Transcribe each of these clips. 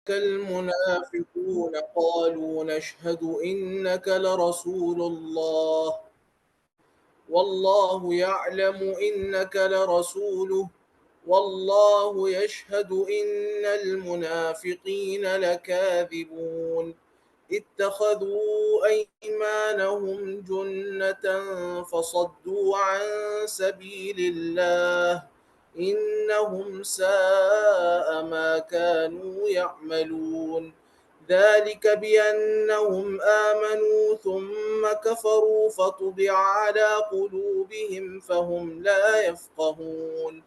المنافقون قالوا نشهد إنك لرسول الله والله يعلم إنك لرسوله والله يشهد إن المنافقين لكاذبون اتخذوا أيمانهم جنة فصدوا عن سبيل الله إنهم ساء ما كانوا يعملون ذلك بأنهم آمنوا ثم كفروا فطبع على قلوبهم فهم لا يفقهون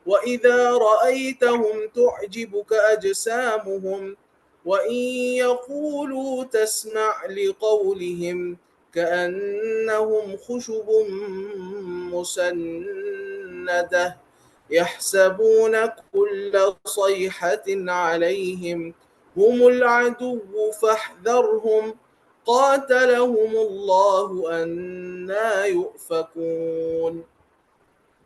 وإذا رأيتهم تعجبك أجسامهم وإن يقولوا تسمع لقولهم كأنهم خشب مسندة يحسبون كل صيحة عليهم هم العدو فاحذرهم قاتلهم الله أنا يؤفكون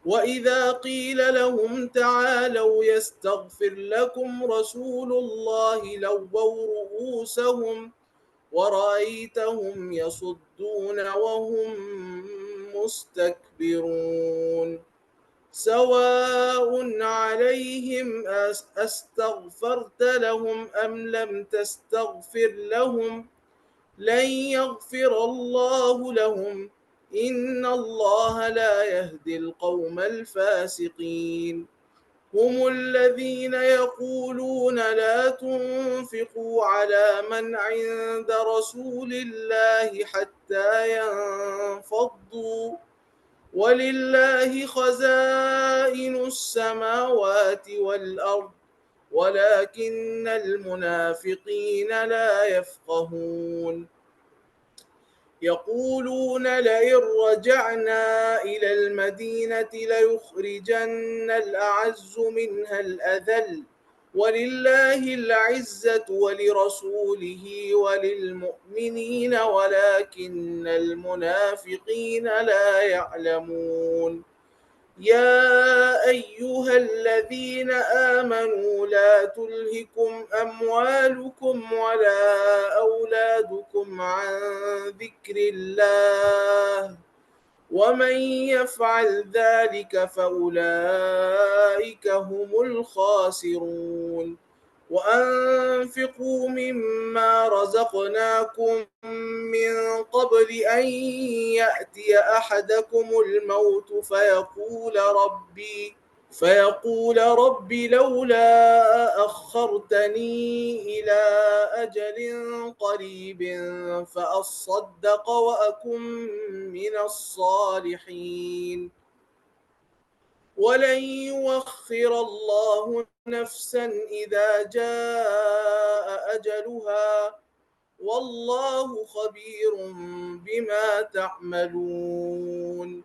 وإذا قيل لهم تعالوا يستغفر لكم رسول الله لووا رؤوسهم ورأيتهم يصدون وهم مستكبرون سواء عليهم أستغفرت لهم أم لم تستغفر لهم لن يغفر الله لهم إن الله لا يهدي القوم الفاسقين هم الذين يقولون لا تنفقوا على من عند رسول الله حتى ينفضوا ولله خزائن السماوات والأرض ولكن المنافقين لا يفقهون يقولون لئن رجعنا إلى المدينة ليخرجن الأعز منها الأذل ولله العزة ولرسوله وللمؤمنين ولكن المنافقين لا يعلمون يا أيها الذين آمنوا لا تلهكم أموالكم ولا أولادكم عن ذكر الله ومن يفعل ذلك فأولئك هم الخاسرون وأنفقوا مما رزقناكم من قبل أن يأتي أحدكم الموت فيقول ربي لولا أخرتني إلى أجل قريب فأصدق وأكن من الصالحين ولن يوخر الله نفسا إذا جاء أجلها والله خبير بما تعملون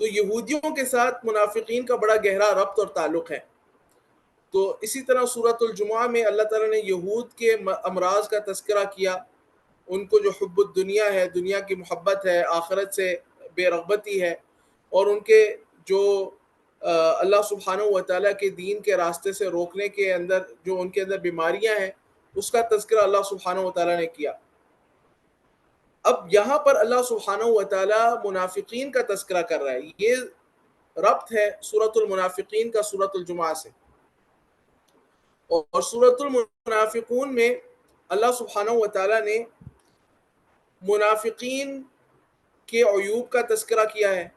تو یہودیوں کے ساتھ منافقین کا بڑا گہرا ربط اور تعلق ہے. تو اسی طرح سورۃ الجمعہ میں اللہ تعالیٰ نے یہود کے امراض کا تذکرہ کیا. ان کو جو حب الدنیا ہے، دنیا کی محبت ہے، آخرت سے بے رغبتی ہے، اور ان کے جو اللہ سبحانہ و تعالیٰ کے دین کے راستے سے روکنے کے اندر جو ان کے اندر بیماریاں ہیں، اس کا تذکرہ اللہ سبحانہ و تعالیٰ نے کیا. اب یہاں پر اللہ سبحانہ و تعالیٰ منافقین کا تذکرہ کر رہا ہے. یہ ربط ہے سورۃ المنافقین کا سورۃ الجمعہ سے. اور سورۃ المنافقون میں اللہ سبحانہ و تعالیٰ نے منافقین کے عیوب کا تذکرہ کیا ہے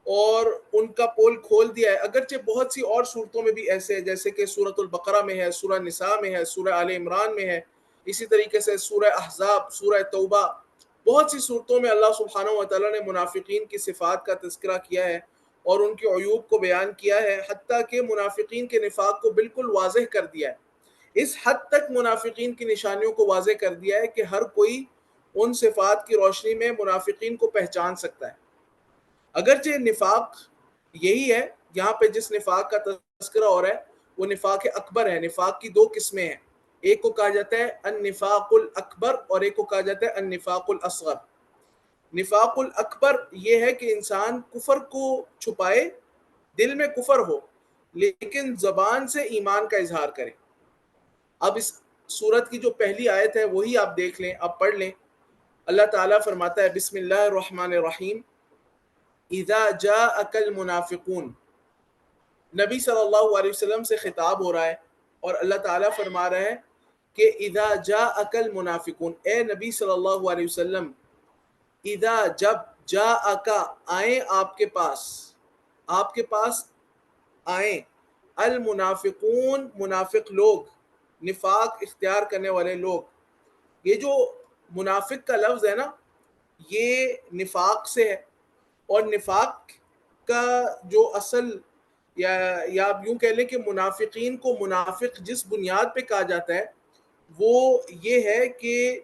اور ان کا پول کھول دیا ہے. اگرچہ بہت سی اور صورتوں میں بھی ایسے ہے، جیسے کہ سورۃ البقرہ میں ہے، سورہ نساء میں ہے، سورہ آل عمران میں ہے، اسی طریقے سے سورہ احزاب، سورہ توبہ، بہت سی صورتوں میں اللہ سبحانہ و تعالیٰ نے منافقین کی صفات کا تذکرہ کیا ہے اور ان کے عیوب کو بیان کیا ہے، حتیٰ کہ منافقین کے نفاق کو بالکل واضح کر دیا ہے. اس حد تک منافقین کی نشانیوں کو واضح کر دیا ہے کہ ہر کوئی ان صفات کی روشنی میں منافقین کو پہچان سکتا ہے. اگرچہ نفاق یہی ہے، یہاں پہ جس نفاق کا تذکرہ ہو رہا ہے وہ نفاق اکبر ہے. نفاق کی دو قسمیں ہیں، ایک کو کہا جاتا ہے النفاق الاکبر اور ایک کو کہا جاتا ہے النفاق الاصغر. نفاق الاکبر یہ ہے کہ انسان کفر کو چھپائے، دل میں کفر ہو لیکن زبان سے ایمان کا اظہار کرے. اب اس سورت کی جو پہلی آیت ہے وہی آپ دیکھ لیں، آپ پڑھ لیں. اللہ تعالیٰ فرماتا ہے بسم اللہ الرحمن الرحیم اذا جاءک المنافقون. نبی صلی اللہ علیہ وسلم سے خطاب ہو رہا ہے اور اللہ تعالیٰ فرما رہا ہے کہ اذا جاءک المنافقون، اے نبی صلی اللہ علیہ وسلم، اذا جب جاءک آئیں آپ کے پاس آئیں المنافقون منافق لوگ، نفاق اختیار کرنے والے لوگ. یہ جو منافق کا لفظ ہے نا، یہ نفاق سے ہے، اور نفاق کا جو اصل یا آپ یوں کہہ لیں کہ منافقین کو منافق جس بنیاد پہ کہا جاتا ہے وہ یہ ہے کہ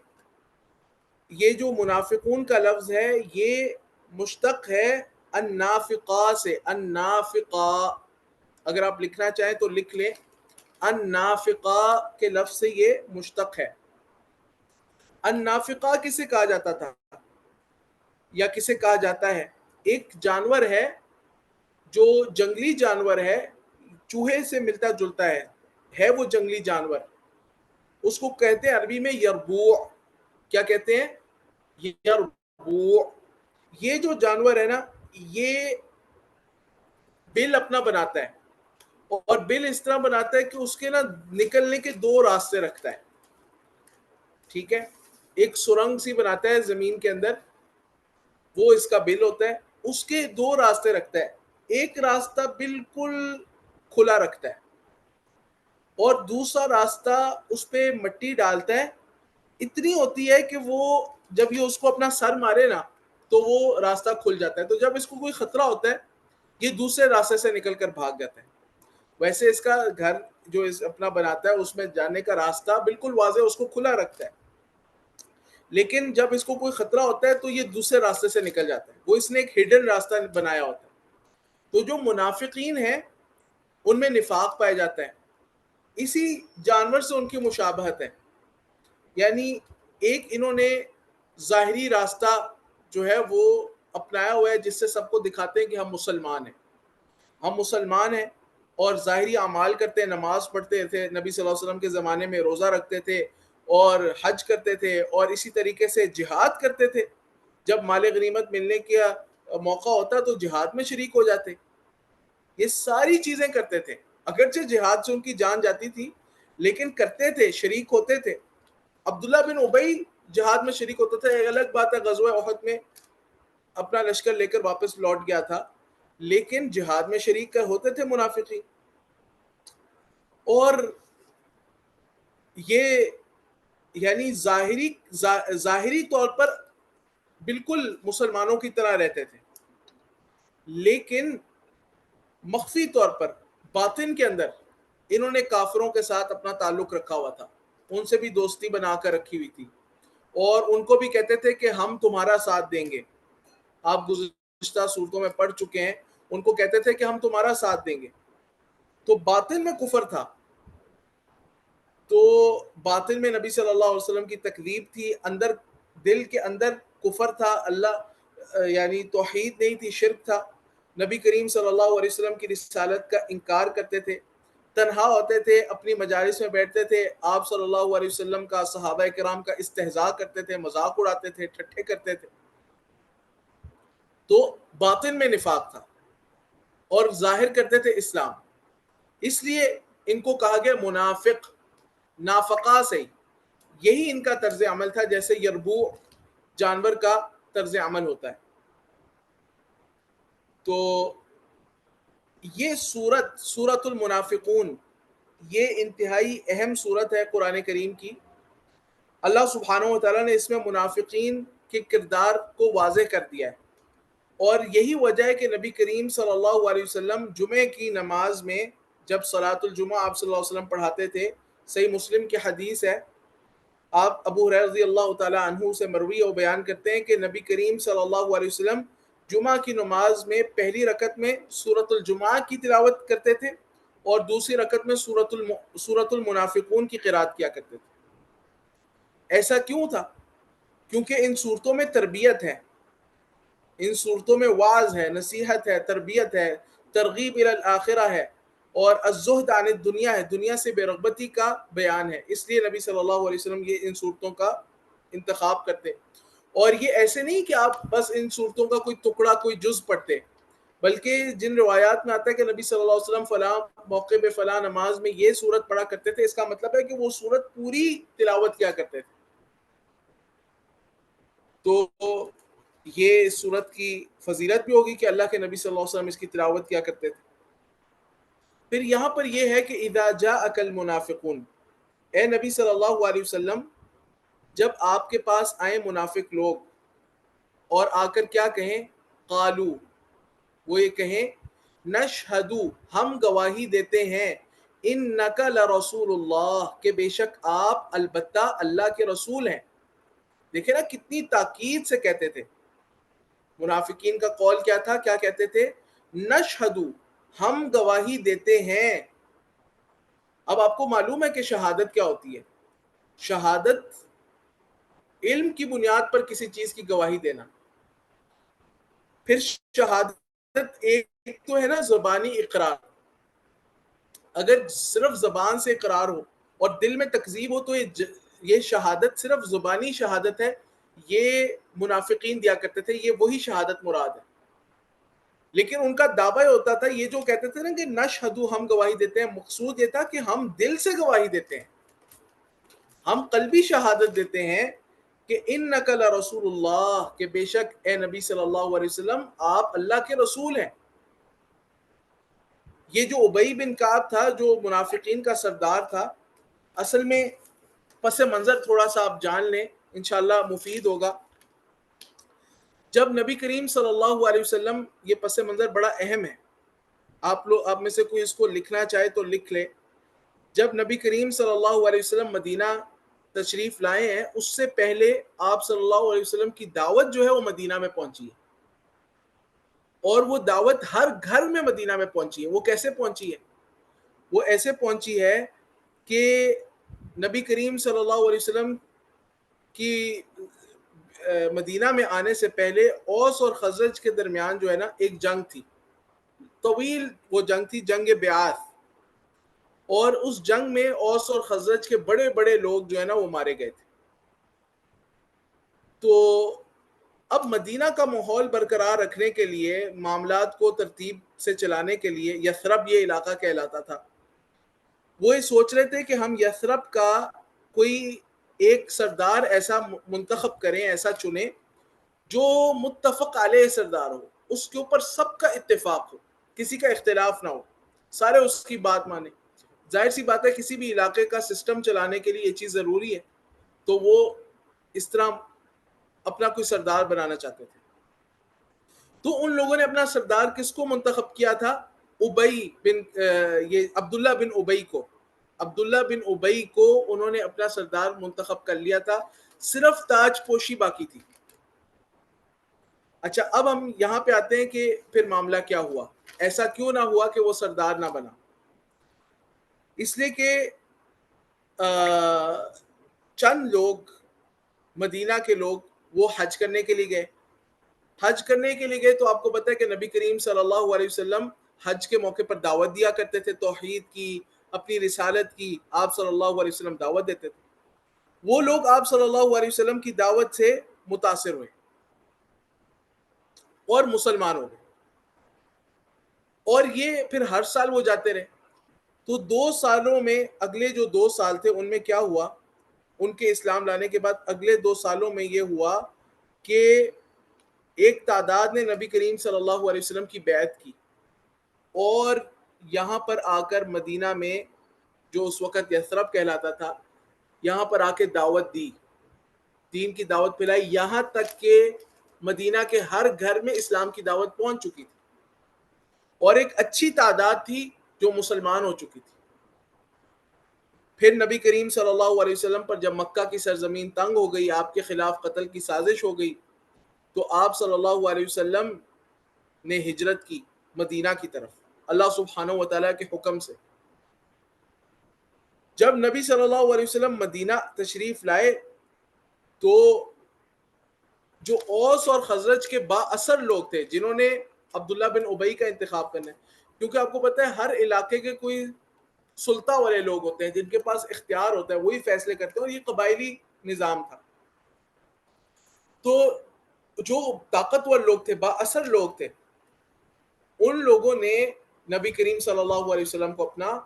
یہ جو منافقون کا لفظ ہے یہ مشتق ہے النافقہ سے. النافقہ اگر آپ لکھنا چاہیں تو لکھ لیں، النافقہ کے لفظ سے یہ مشتق ہے. النافقہ کسے کہا جاتا تھا یا کسے کہا جاتا ہے؟ ایک جانور ہے جو جنگلی جانور ہے، چوہے سے ملتا جلتا ہے وہ جنگلی جانور، اس کو کہتے ہیں عربی میں یربوع. کیا کہتے ہیں؟ یربوع. یہ جو جانور ہے نا، یہ بل اپنا بناتا ہے، اور بل اس طرح بناتا ہے کہ اس کے نا نکلنے کے دو راستے رکھتا ہے. ٹھیک ہے، ایک سرنگ سی بناتا ہے زمین کے اندر، وہ اس کا بل ہوتا ہے. اس کے دو راستے رکھتا ہے، ایک راستہ بالکل کھلا رکھتا ہے اور دوسرا راستہ اس پہ مٹی ڈالتا ہے، اتنی ہوتی ہے کہ وہ جب یہ اس کو اپنا سر مارے نا تو وہ راستہ کھل جاتا ہے. تو جب اس کو کوئی خطرہ ہوتا ہے یہ دوسرے راستے سے نکل کر بھاگ جاتا ہے. ویسے اس کا گھر جو اپنا بناتا ہے اس میں جانے کا راستہ بالکل واضح اس کو کھلا رکھتا ہے، لیکن جب اس کو کوئی خطرہ ہوتا ہے تو یہ دوسرے راستے سے نکل جاتا ہے. وہ اس نے ایک ہڈن راستہ بنایا ہوتا ہے. تو جو منافقین ہیں ان میں نفاق پایا جاتا ہے، اسی جانور سے ان کی مشابہت ہے. یعنی ایک انہوں نے ظاہری راستہ جو ہے وہ اپنایا ہوا ہے جس سے سب کو دکھاتے ہیں کہ ہم مسلمان ہیں اور ظاہری اعمال کرتے ہیں، نماز پڑھتے تھے، نبی صلی اللہ علیہ وسلم کے زمانے میں روزہ رکھتے تھے اور حج کرتے تھے اور اسی طریقے سے جہاد کرتے تھے. جب مال غنیمت ملنے کا موقع ہوتا تو جہاد میں شریک ہو جاتے. یہ ساری چیزیں کرتے تھے، اگرچہ جہاد سے ان کی جان جاتی تھی لیکن کرتے تھے، شریک ہوتے تھے. عبداللہ بن ابی جہاد میں شریک ہوتا تھا. ایک الگ بات ہے غزوہ احد میں اپنا لشکر لے کر واپس لوٹ گیا تھا، لیکن جہاد میں شریک ہوتے تھے منافقین. اور یہ یعنی ظاہری طور پر بالکل مسلمانوں کی طرح رہتے تھے، لیکن مخفی طور پر باطن کے اندر انہوں نے کافروں کے ساتھ اپنا تعلق رکھا ہوا تھا، ان سے بھی دوستی بنا کر رکھی ہوئی تھی اور ان کو بھی کہتے تھے کہ ہم تمہارا ساتھ دیں گے. آپ گزشتہ صورتوں میں پڑھ چکے ہیں، ان کو کہتے تھے کہ ہم تمہارا ساتھ دیں گے. تو باطن میں کفر تھا، تو باطن میں نبی صلی اللہ علیہ وسلم کی تکذیب تھی، اندر دل کے اندر کفر تھا، اللہ یعنی توحید نہیں تھی، شرک تھا. نبی کریم صلی اللہ علیہ وسلم کی رسالت کا انکار کرتے تھے، تنہا ہوتے تھے، اپنی مجالس میں بیٹھتے تھے، آپ صلی اللہ علیہ وسلم کا، صحابہ کرام کا استہزاء کرتے تھے، مذاق اڑاتے تھے، ٹھٹھے کرتے تھے. تو باطن میں نفاق تھا اور ظاہر کرتے تھے اسلام. اس لیے ان کو کہا گیا منافق، نافقہ سے. یہی ان کا طرز عمل تھا، جیسے یربوع جانور کا طرز عمل ہوتا ہے. تو یہ سورت المنافقون، یہ انتہائی اہم سورت ہے قرآن کریم کی. اللہ سبحانہ و تعالیٰ نے اس میں منافقین کے کردار کو واضح کر دیا ہے، اور یہی وجہ ہے کہ نبی کریم صلی اللہ علیہ وسلم جمعے کی نماز میں جب صلاۃ الجمعہ آپ صلی اللہ علیہ وسلم پڑھاتے تھے، صحیح مسلم کی حدیث ہے، آپ ابو ہریرہ رضی اللہ تعالیٰ عنہ سے مروی اور بیان کرتے ہیں کہ نبی کریم صلی اللہ علیہ وسلم جمعہ کی نماز میں پہلی رکعت میں سورۃ الجمعہ کی تلاوت کرتے تھے اور دوسری رکعت میں سورۃ المنافقون کی قرات کیا کرتے تھے. ایسا کیوں تھا؟ کیونکہ ان صورتوں میں تربیت ہے، ان صورتوں میں وعظ ہے، نصیحت ہے، تربیت ہے، ترغیب الی الآخرہ ہے، اور الزہد عن الدنیا ہے، دنیا سے بے رغبتی کا بیان ہے. اس لیے نبی صلی اللہ علیہ وسلم یہ ان صورتوں کا انتخاب کرتے. اور یہ ایسے نہیں کہ آپ بس ان صورتوں کا کوئی ٹکڑا، کوئی جز پڑھتے، بلکہ جن روایات میں آتا ہے کہ نبی صلی اللہ علیہ وسلم فلاں موقع پہ فلاں نماز میں یہ صورت پڑھا کرتے تھے، اس کا مطلب ہے کہ وہ صورت پوری تلاوت کیا کرتے تھے. تو یہ اس صورت کی فضیلت بھی ہوگی کہ اللہ کے نبی صلی اللہ علیہ وسلم اس کی تلاوت کیا کرتے تھے. پھر یہاں پر یہ ہے کہ اذا جاءک المنافقون، اے نبی صلی اللہ علیہ وسلم، جب آپ کے پاس آئیں منافق لوگ اور آ کر کیا کہیں، قالو، وہ یہ کہیں، نشہدو، ہم گواہی دیتے ہیں، انک لرسول اللہ، کہ بے شک آپ البتہ اللہ کے رسول ہیں. دیکھیں نا کتنی تاکید سے کہتے تھے. منافقین کا قول کیا تھا، کیا کہتے تھے، نشہدو، ہم گواہی دیتے ہیں. اب آپ کو معلوم ہے کہ شہادت کیا ہوتی ہے؟ شہادت علم کی بنیاد پر کسی چیز کی گواہی دینا. پھر شہادت ایک تو ہے نا زبانی اقرار، اگر صرف زبان سے اقرار ہو اور دل میں تکذیب ہو تو یہ شہادت صرف زبانی شہادت ہے. یہ منافقین دیا کرتے تھے، یہ وہی شہادت مراد ہے. لیکن ان کا دعویٰ ہوتا تھا، یہ جو کہتے تھے نا کہ نشہدو، ہم گواہی دیتے ہیں، مقصود یہ تھا کہ ہم دل سے گواہی دیتے ہیں، ہم قلبی شہادت دیتے ہیں کہ انک لرسول اللہ، کہ بے شک اے نبی صلی اللہ علیہ وسلم آپ اللہ کے رسول ہیں. یہ جو ابی بن کعب تھا، جو منافقین کا سردار تھا، اصل میں پس منظر تھوڑا سا آپ جان لیں، انشاءاللہ مفید ہوگا. جب نبی کریم صلی اللہ علیہ وسلم، یہ پس منظر بڑا اہم ہے، آپ میں سے کوئی اس کو لکھنا چاہے تو لکھ لے. جب نبی کریم صلی اللہ علیہ وسلم مدینہ تشریف لائے ہیں، اس سے پہلے آپ صلی اللہ علیہ وسلم کی دعوت جو ہے وہ مدینہ میں پہنچی ہے، اور وہ دعوت ہر گھر میں مدینہ میں پہنچی ہے. وہ کیسے پہنچی ہے؟ وہ ایسے پہنچی ہے کہ نبی کریم صلی اللہ علیہ وسلم کی مدینہ میں آنے سے پہلے اوس اور خزرج کے درمیان جو ہے نا ایک جنگ تھی، طویل وہ جنگ تھی، جنگ بیعث. اور اس جنگ میں اوس اور خزرج کے بڑے بڑے لوگ جو ہے نا وہ مارے گئے تھے. تو اب مدینہ کا ماحول برقرار رکھنے کے لیے، معاملات کو ترتیب سے چلانے کے لیے، یثرب یہ علاقہ کہلاتا تھا، وہ یہ سوچ رہے تھے کہ ہم یثرب کا کوئی ایک سردار ایسا منتخب کریں، ایسا چنیں جو متفق علیہ سردار ہو، اس کے اوپر سب کا اتفاق ہو، کسی کا اختلاف نہ ہو، سارے اس کی بات مانیں. ظاہر سی بات ہے کسی بھی علاقے کا سسٹم چلانے کے لیے یہ چیز ضروری ہے، تو وہ اس طرح اپنا کوئی سردار بنانا چاہتے تھے. تو ان لوگوں نے اپنا سردار کس کو منتخب کیا تھا؟ یہ عبداللہ بن ابی کو. عبداللہ بن ابی کو انہوں نے اپنا سردار منتخب کر لیا تھا، صرف تاج پوشی باقی تھی. اچھا اب ہم یہاں پہ آتے ہیں کہ پھر معاملہ کیا ہوا, ایسا کیوں نہ ہوا کہ وہ سردار نہ بنا. اس لیے کہ چند لوگ مدینہ کے لوگ وہ حج کرنے کے لیے گئے. حج کرنے کے لیے گئے تو آپ کو پتہ ہے کہ نبی کریم صلی اللہ علیہ وسلم حج کے موقع پر دعوت دیا کرتے تھے, توحید کی, اپنی رسالت کی آپ صلی اللہ علیہ وسلم دعوت دیتے تھے. وہ لوگ آپ صلی اللہ علیہ وسلم کی دعوت سے متاثر ہوئے اور مسلمان ہو گئے, اور یہ پھر ہر سال وہ جاتے رہے. تو 2 سالوں میں, اگلے جو 2 سال تھے ان میں کیا ہوا, ان کے اسلام لانے کے بعد اگلے 2 سالوں میں یہ ہوا کہ ایک تعداد نے نبی کریم صلی اللہ علیہ وسلم کی بیعت کی, اور یہاں پر آ کر مدینہ میں جو اس وقت یثرب کہلاتا تھا, یہاں پر آ کے دعوت دی, دین کی دعوت پھیلائی, یہاں تک کہ مدینہ کے ہر گھر میں اسلام کی دعوت پہنچ چکی تھی, اور ایک اچھی تعداد تھی جو مسلمان ہو چکی تھی. پھر نبی کریم صلی اللہ علیہ وسلم پر جب مکہ کی سرزمین تنگ ہو گئی, آپ کے خلاف قتل کی سازش ہو گئی, تو آپ صلی اللہ علیہ وسلم نے ہجرت کی مدینہ کی طرف اللہ سبحانہ و تعالیٰ کے حکم سے. جب نبی صلی اللہ علیہ وسلم مدینہ تشریف لائے تو جو اوس اور خزرج کے با اثر لوگ تھے جنہوں نے عبداللہ بن ابی کا انتخاب کرنا ہے, کیونکہ آپ کو پتہ ہے ہر علاقے کے کوئی سلطہ والے لوگ ہوتے ہیں جن کے پاس اختیار ہوتا ہے, وہی فیصلے کرتے ہیں, اور یہ قبائلی نظام تھا. تو جو طاقتور لوگ تھے, با اثر لوگ تھے, ان لوگوں نے نبی کریم صلی اللہ علیہ وسلم کو اپنا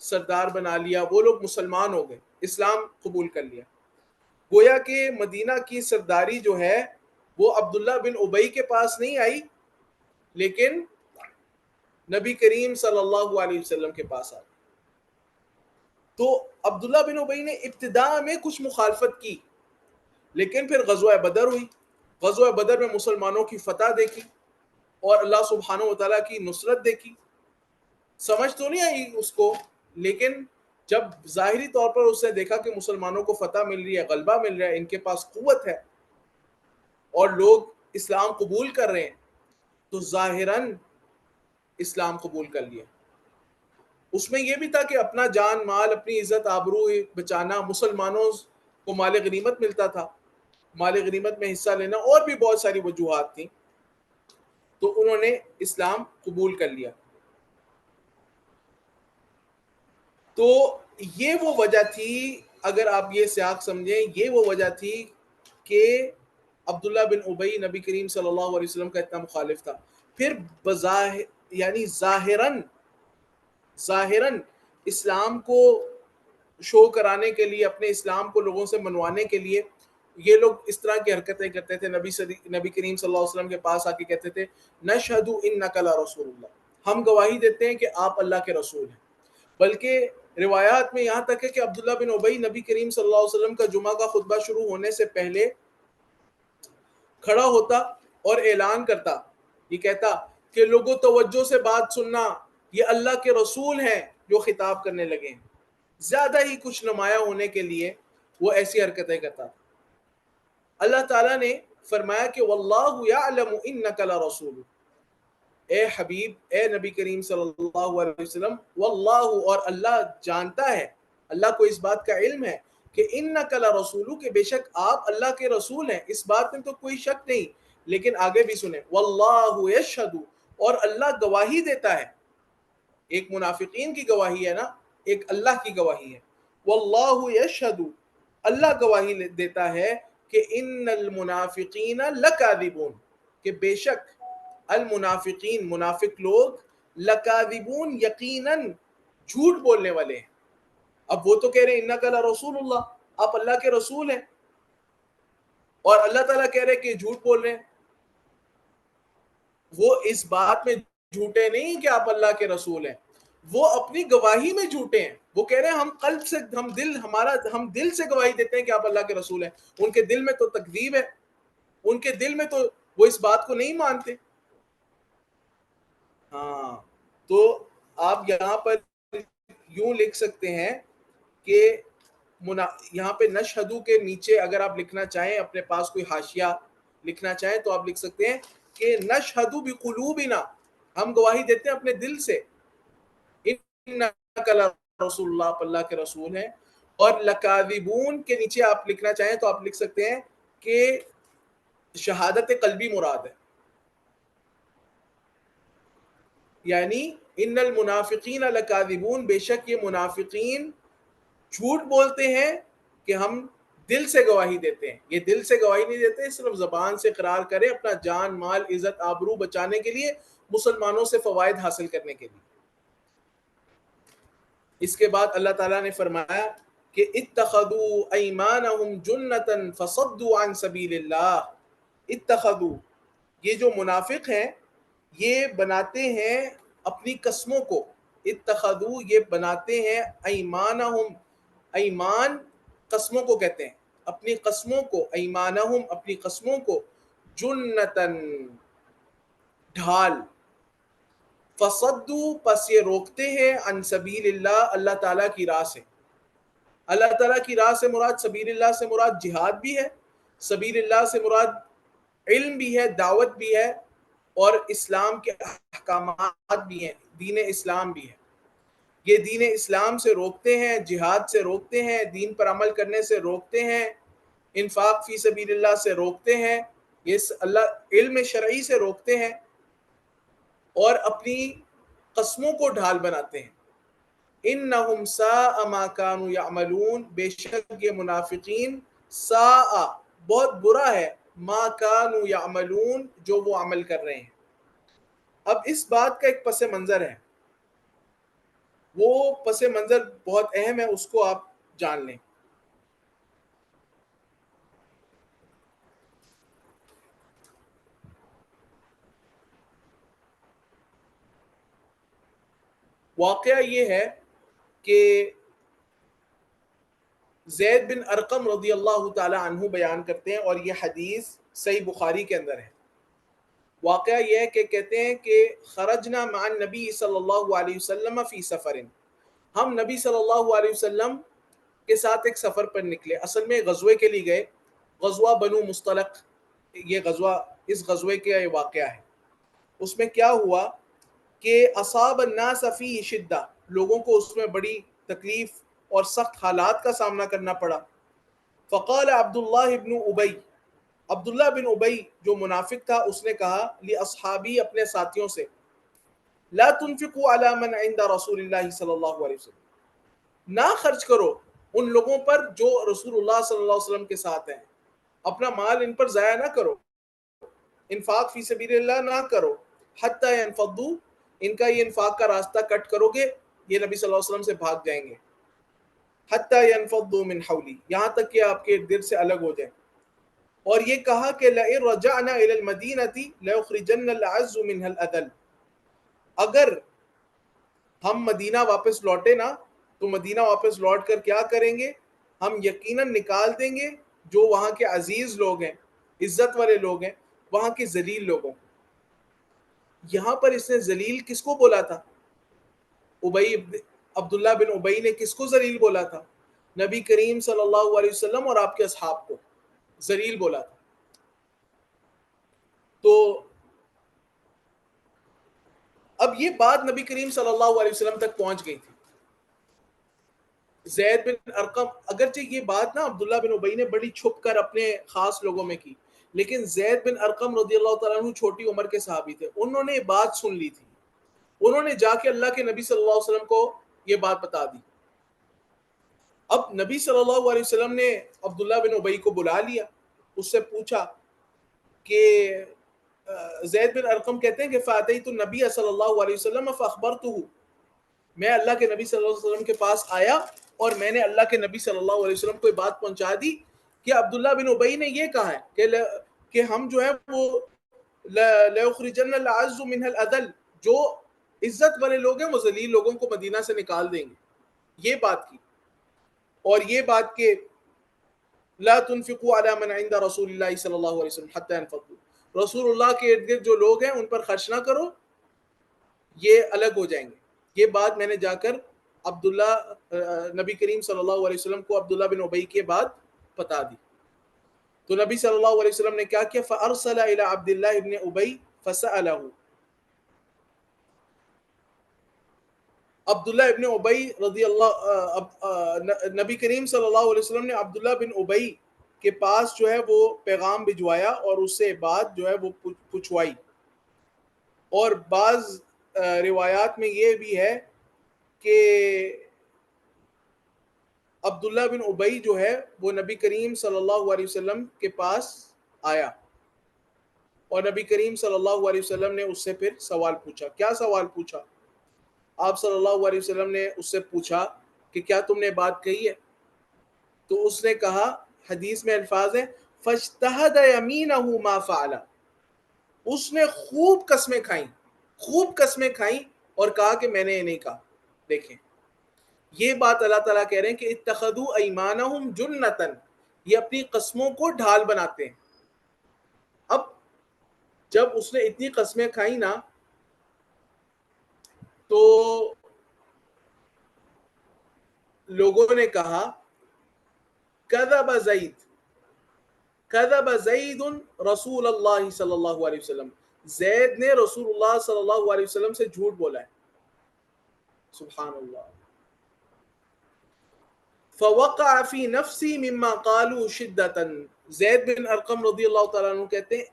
سردار بنا لیا. وہ لوگ مسلمان ہو گئے, اسلام قبول کر لیا. گویا کہ مدینہ کی سرداری جو ہے وہ عبداللہ بن ابی کے پاس نہیں آئی, لیکن نبی کریم صلی اللہ علیہ وسلم کے پاس آئی. تو عبداللہ بن ابی نے ابتداء میں کچھ مخالفت کی, لیکن پھر غزوہ بدر ہوئی. غزوہ بدر میں مسلمانوں کی فتح دیکھی اور اللہ سبحانہ و تعالیٰ کی نصرت دیکھی. سمجھ تو نہیں آئی اس کو, لیکن جب ظاہری طور پر اس نے دیکھا کہ مسلمانوں کو فتح مل رہی ہے, غلبہ مل رہا ہے, ان کے پاس قوت ہے اور لوگ اسلام قبول کر رہے ہیں, تو ظاہراً اسلام قبول کر لیا. اس میں یہ بھی تھا کہ اپنا جان مال, اپنی عزت آبرو بچانا, مسلمانوں کو مال غنیمت ملتا تھا, مال غنیمت میں حصہ لینا, اور بھی بہت ساری وجوہات تھیں, تو انہوں نے اسلام قبول کر لیا. تو یہ وہ وجہ تھی, اگر آپ یہ سیاق سمجھیں, یہ وہ وجہ تھی کہ عبداللہ بن ابی نبی کریم صلی اللہ علیہ وسلم کا اتنا مخالف تھا. پھر بظاہر یعنی ظاہراً اسلام کو شو کرانے کے لیے, اپنے اسلام کو لوگوں سے منوانے کے لیے یہ لوگ اس طرح کی حرکتیں کرتے تھے. نبی کریم صلی اللہ علیہ وسلم کے پاس آ کے کہتے تھے نشہد انک لرسول اللہ, ہم گواہی دیتے ہیں کہ آپ اللہ کے رسول ہیں. بلکہ روایات میں یہاں تک ہے کہ عبداللہ بن ابی نبی کریم صلی اللہ علیہ وسلم کا جمعہ کا خطبہ شروع ہونے سے پہلے کھڑا ہوتا اور اعلان کرتا, یہ کہتا کہ لوگوں توجہ سے بات سننا, یہ اللہ کے رسول ہیں جو خطاب کرنے لگے ہیں. زیادہ ہی کچھ نمایاں ہونے کے لیے وہ ایسی حرکتیں کرتا. اللہ تعالیٰ نے فرمایا کہ واللہ یعلم انک لرسول, اے حبیب, اے نبی کریم صلی اللہ علیہ وسلم, واللہ, اور اللہ جانتا ہے, اللہ کو اس بات کا علم ہے کہ انک لرسول, کہ بے شک آپ اللہ کے رسول ہیں. اس بات میں تو کوئی شک نہیں, لیکن آگے بھی سنیں, واللہ یشہد, اور اللہ گواہی دیتا ہے. ایک منافقین کی گواہی ہے نا, ایک اللہ کی گواہی ہے. واللہ یشہد, اللہ گواہی دیتا ہے کہ ان المنافقین لکاذبون, کہ بے شک المنافقین, منافق لوگ, لکاذبون, یقیناً جھوٹ بولنے والے ہیں. اب وہ تو کہہ رہے ہیں انک لرسول اللہ, آپ اللہ کے رسول ہیں, اور اللہ تعالیٰ کہہ رہے کہ جھوٹ بول رہے ہیں. وہ اس بات میں جھوٹے نہیں کہ آپ اللہ کے رسول ہیں, وہ اپنی گواہی میں جھوٹے ہیں. وہ کہہ رہے ہیں ہم قلب سے, ہم دل سے گواہی دیتے ہیں کہ آپ اللہ کے رسول ہیں. ان کے دل میں تو تکذیب ہے, ان کے دل میں تو وہ اس بات کو نہیں مانتے. ہاں, تو آپ یہاں پر یوں لکھ سکتے ہیں کہ یہاں پہ نشہدو کے نیچے اگر آپ لکھنا چاہیں, اپنے پاس کوئی حاشیہ لکھنا چاہیں تو آپ لکھ سکتے ہیں کہ نشہد بقلوبنا، ہم گواہی دیتے ہیں اپنے دل سے، انک لرسول اللہ، اللہ کے رسول ہیں، اور لکاذبون کے نیچے آپ لکھنا چاہیں تو آپ لکھ سکتے ہیں کہ شہادت قلبی مراد ہے، یعنی ان المنافقین لکاذبون، بے شک یہ منافقین جھوٹ بولتے ہیں کہ ہم دل سے گواہی دیتے ہیں. یہ دل سے گواہی نہیں دیتے، صرف زبان سے اقرار کرے اپنا جان مال عزت آبرو بچانے کے لیے، مسلمانوں سے فوائد حاصل کرنے کے لیے. اس کے بعد اللہ تعالیٰ نے فرمایا کہ اتخذوا ایمانہم جنتا فصدوا عن سبیل اللہ. اتخذوا، یہ جو منافق ہیں یہ بناتے ہیں اپنی قسموں کو، اتخذوا یہ بناتے ہیں ایمانہم، ایمان قسموں کو کہتے ہیں، اپنی قسموں کو، ایمانہم اپنی قسموں کو، جنتن ڈھال، فصدوا پس یہ روکتے ہیں، عن سبیل اللہ اللہ تعالیٰ کی راہ سے. اللہ تعالیٰ کی راہ سے مراد، سبیل اللہ سے مراد جہاد بھی ہے، سبیل اللہ سے مراد علم بھی ہے، دعوت بھی ہے، اور اسلام کے احکامات بھی ہیں، دین اسلام بھی ہے. یہ دین اسلام سے روکتے ہیں، جہاد سے روکتے ہیں، دین پر عمل کرنے سے روکتے ہیں، انفاق فی سبیل اللہ سے روکتے ہیں، یہ اللہ علم شرعی سے روکتے ہیں، اور اپنی قسموں کو ڈھال بناتے ہیں. انہم ساء ما کانوا یعملون، بے شک یہ منافقین، ساء بہت برا ہے، ما کانوا یعملون جو وہ عمل کر رہے ہیں. اب اس بات کا ایک پس منظر ہے، وہ پس منظر بہت اہم ہے، اس کو آپ جان لیں. واقعہ یہ ہے کہ زید بن ارقم رضی اللہ تعالی عنہ بیان کرتے ہیں، اور یہ حدیث صحیح بخاری کے اندر ہے. واقعہ یہ ہے کہ کہتے ہیں کہ خرجنا مع النبی صلی اللہ علیہ وسلم فی سفر، ہم نبی صلی اللہ علیہ وسلم کے ساتھ ایک سفر پر نکلے. اصل میں غزوے کے لیے گئے، غزوہ بنو مصطلق، یہ غزوہ، اس غزوے کا یہ واقعہ ہے. اس میں کیا ہوا کہ اصاب الناس فی شدہ، لوگوں کو اس میں بڑی تکلیف اور سخت حالات کا سامنا کرنا پڑا. فقال عبداللہ ابن ابی، عبداللہ بن ابی جو منافق تھا اس نے کہا لاصحابی اپنے ساتھیوں سے، لا تنفقوا علی من عند رسول اللہ صلی اللہ علیہ وسلم، نہ خرچ کرو ان لوگوں پر جو رسول اللہ صلی اللہ علیہ وسلم کے ساتھ ہیں، اپنا مال ان پر ضائع نہ کرو، انفاق فی سبیل اللہ نہ کرو، حتی ینفضوا، ان کا یہ انفاق کا راستہ کٹ کرو گے یہ نبی صلی اللہ علیہ وسلم سے بھاگ جائیں گے، حتی ینفضوا من حولی، یہاں تک کہ آپ کے ارد سے الگ ہو جائیں. اور یہ کہا کہ لئن رجعنا الی المدینۃ لیخرجن العز منها الاذل، اگر ہم مدینہ واپس لوٹے نا تو مدینہ واپس لوٹ کر کیا کریں گے، ہم یقیناً نکال دیں گے جو وہاں کے عزیز لوگ ہیں، عزت والے لوگ ہیں، وہاں کے ذلیل لوگوں. یہاں پر اس نے ذلیل کس کو بولا تھا؟ عبداللہ بن ابی نے کس کو ذلیل بولا تھا؟ نبی کریم صلی اللہ علیہ وسلم اور آپ کے اصحاب کو ذلیل بولا تھا. تو اب یہ بات نبی کریم صلی اللہ علیہ وسلم تک پہنچ گئی تھی. زید بن ارقم، اگرچہ یہ بات نا عبداللہ بن ابی نے بڑی چھپ کر اپنے خاص لوگوں میں کی، لیکن زید بن ارقم رضی اللہ تعالیٰ عنہ چھوٹی عمر کے صحابی تھے، انہوں نے یہ بات سن لی تھی، انہوں نے جا کے اللہ کے نبی صلی اللہ علیہ وسلم کو یہ بات بتا دی. اب نبی صلی اللہ علیہ وسلم نے عبداللہ بن ابی کو بلا لیا، اس سے پوچھا کہ زید بن ارقم کہتے ہیں کہ فاتیت النبی صلی اللہ علیہ وسلم فاخبرتہ، میں اللہ کے نبی صلی اللہ علیہ وسلم کے پاس آیا اور میں نے اللہ کے نبی صلی اللہ علیہ وسلم کو یہ بات پہنچا دی کہ عبداللہ بن ابی نے یہ کہا ہے کہ ہم جو ہے وہ لَيُخْرِجَنَّ الْأَعَزُّ مِنْهَا الْأَذَلَّ، جو عزت والے لوگ ہیں وہ ذلیل لوگوں کو مدینہ سے نکال دیں گے. یہ بات کی، اور یہ بات کہ لا تنفقوا علی من عند رسول اللہ صلی اللہ علیہ وسلم حتی انفقوا، رسول اللہ کے ارد گرد جو لوگ ہیں ان پر خرچ نہ کرو، یہ الگ ہو جائیں گے. یہ بات میں نے جا کر نبی کریم صلی اللہ علیہ وسلم کو عبداللہ بن ابی کے بعد بتا دی. تو نبی صلی اللہ علیہ وسلم نے کیا کیا؟ فَأَرْسَلَ إِلَىٰ عَبْدِ اللَّهِ بْنِ أُبَيْ فَسَأَلَهُ. عبداللہ ابن ابی رضی اللہ نبی کریم صلی اللہ علیہ وسلم نے عبداللہ بن ابی کے پاس جو ہے وہ پیغام بھجوایا اور اس سے بات جو ہے وہ پوچھوائی. اور بعض روایات میں یہ بھی ہے کہ عبداللہ بن ابی جو ہے وہ نبی کریم صلی اللہ علیہ وسلم کے پاس آیا اور نبی کریم صلی اللہ علیہ وسلم نے اس سے پھر سوال پوچھا. کیا سوال پوچھا؟ آپ صلی اللہ علیہ وسلم نے اس سے پوچھا کہ کیا تم نے بات کہی ہے؟ تو اس نے کہا، حدیث میں الفاظ ہیں فَاجْتَهَدَ يَمِينَهُ مَا فَعَلَ. اس نے خوب قسمیں کھائیں اور کہا کہ میں نے یہ نہیں کہا. دیکھیں یہ بات اللہ تعالیٰ کہہ رہے ہیں کہ اتخذوا ایمانہم جنتاً، یہ اپنی قسموں کو ڈھال بناتے ہیں. اب جب اس نے اتنی قسمیں کھائیں نا تو لوگوں نے کہا کذب زید رسول اللہ صلی اللہ علیہ وسلم، زید نے رسول اللہ صلی اللہ علیہ وسلم سے جھوٹ بولا ہے. سبحان اللہ. فوقع فی نفسی مما قالوا شدۃ. زید بن ارقم رضی اللہ تعالیٰ عنہ کہتے ہیں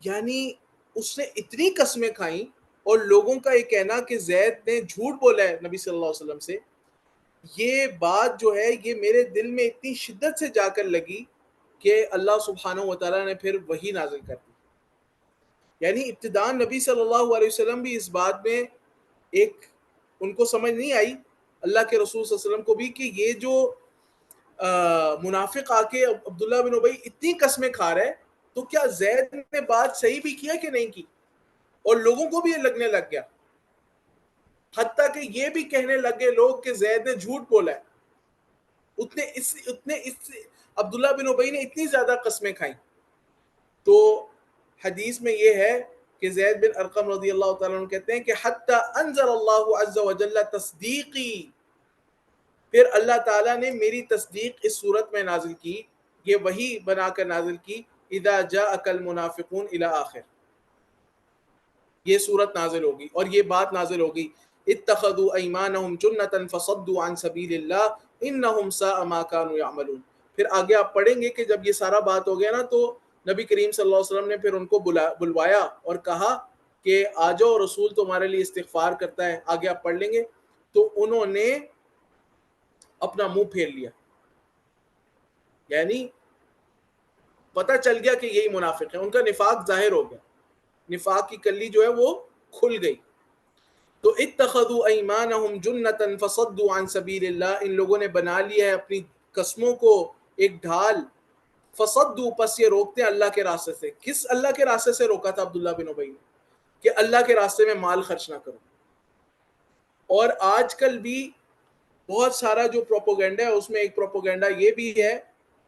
یعنی اس نے اتنی قسمیں کھائیں اور لوگوں کا یہ کہنا کہ زید نے جھوٹ بولا ہے نبی صلی اللہ علیہ وسلم سے، یہ بات جو ہے یہ میرے دل میں اتنی شدت سے جا کر لگی کہ اللہ سبحانہ وتعالیٰ نے پھر وحی نازل کر دی. یعنی ابتداء نبی صلی اللہ علیہ وسلم بھی اس بات میں ایک ان کو سمجھ نہیں آئی، اللہ کے رسول صلی اللہ علیہ وسلم کو بھی، کہ یہ جو منافق آ کے عبداللہ بن ابی اتنی قسمیں کھا رہے تو کیا زید نے بات صحیح بھی کیا کہ نہیں کی. اور لوگوں کو بھی یہ لگنے لگ گیا، حتیٰ کہ یہ بھی کہنے لگ گئے لوگ کہ زید نے جھوٹ بولا ہے. عبداللہ بن ابی نے اتنی زیادہ قسمیں کھائیں. تو حدیث میں یہ ہے کہ زید بن ارقم رضی اللہ تعالیٰ عنہ کہتے ہیں کہ حتی انزل اللہ عز وجل تصدیقی، پھر اللہ تعالیٰ نے میری تصدیق اس صورت میں نازل کی، یہ وحی بنا کر نازل کی، اذا جاءک المنافقون الی آخر. یہ صورت نازل ہوگی اور یہ بات نازل ہوگی اتخذوا ایمانہم جنتا فصدوا عن سبیل اللہ انہم ساء ما كانوا يعملون. پھر آگے آپ پڑھیں گے کہ جب یہ سارا بات ہو گیا نا تو نبی کریم صلی اللہ علیہ وسلم نے پھر ان کو بلوایا اور کہا کہ آ جاؤ، رسول تمہارے لیے استغفار کرتا ہے. آگے آپ پڑھ لیں گے. تو انہوں نے اپنا منہ پھیر لیا، یعنی پتہ چل گیا کہ یہی منافق ہے، ان کا نفاق ظاہر ہو گیا، نفاق کی کلی جو ہے وہ کھل گئی. تو اتخذوا ایمانہم جنتا فصدوا عن سبیل اللہ، ان لوگوں نے بنا لیا ہے اپنی قسموں کو ایک ڈھال. فصدوا، پس یہ روکتے ہیں اللہ کے راستے سے. کس اللہ کے راستے سے روکا تھا عبداللہ بن ابی نے؟ کہ اللہ کے راستے میں مال خرچ نہ کرو. اور آج کل بھی بہت سارا جو پروپیگنڈا ہے اس میں ایک پروپیگنڈا یہ بھی ہے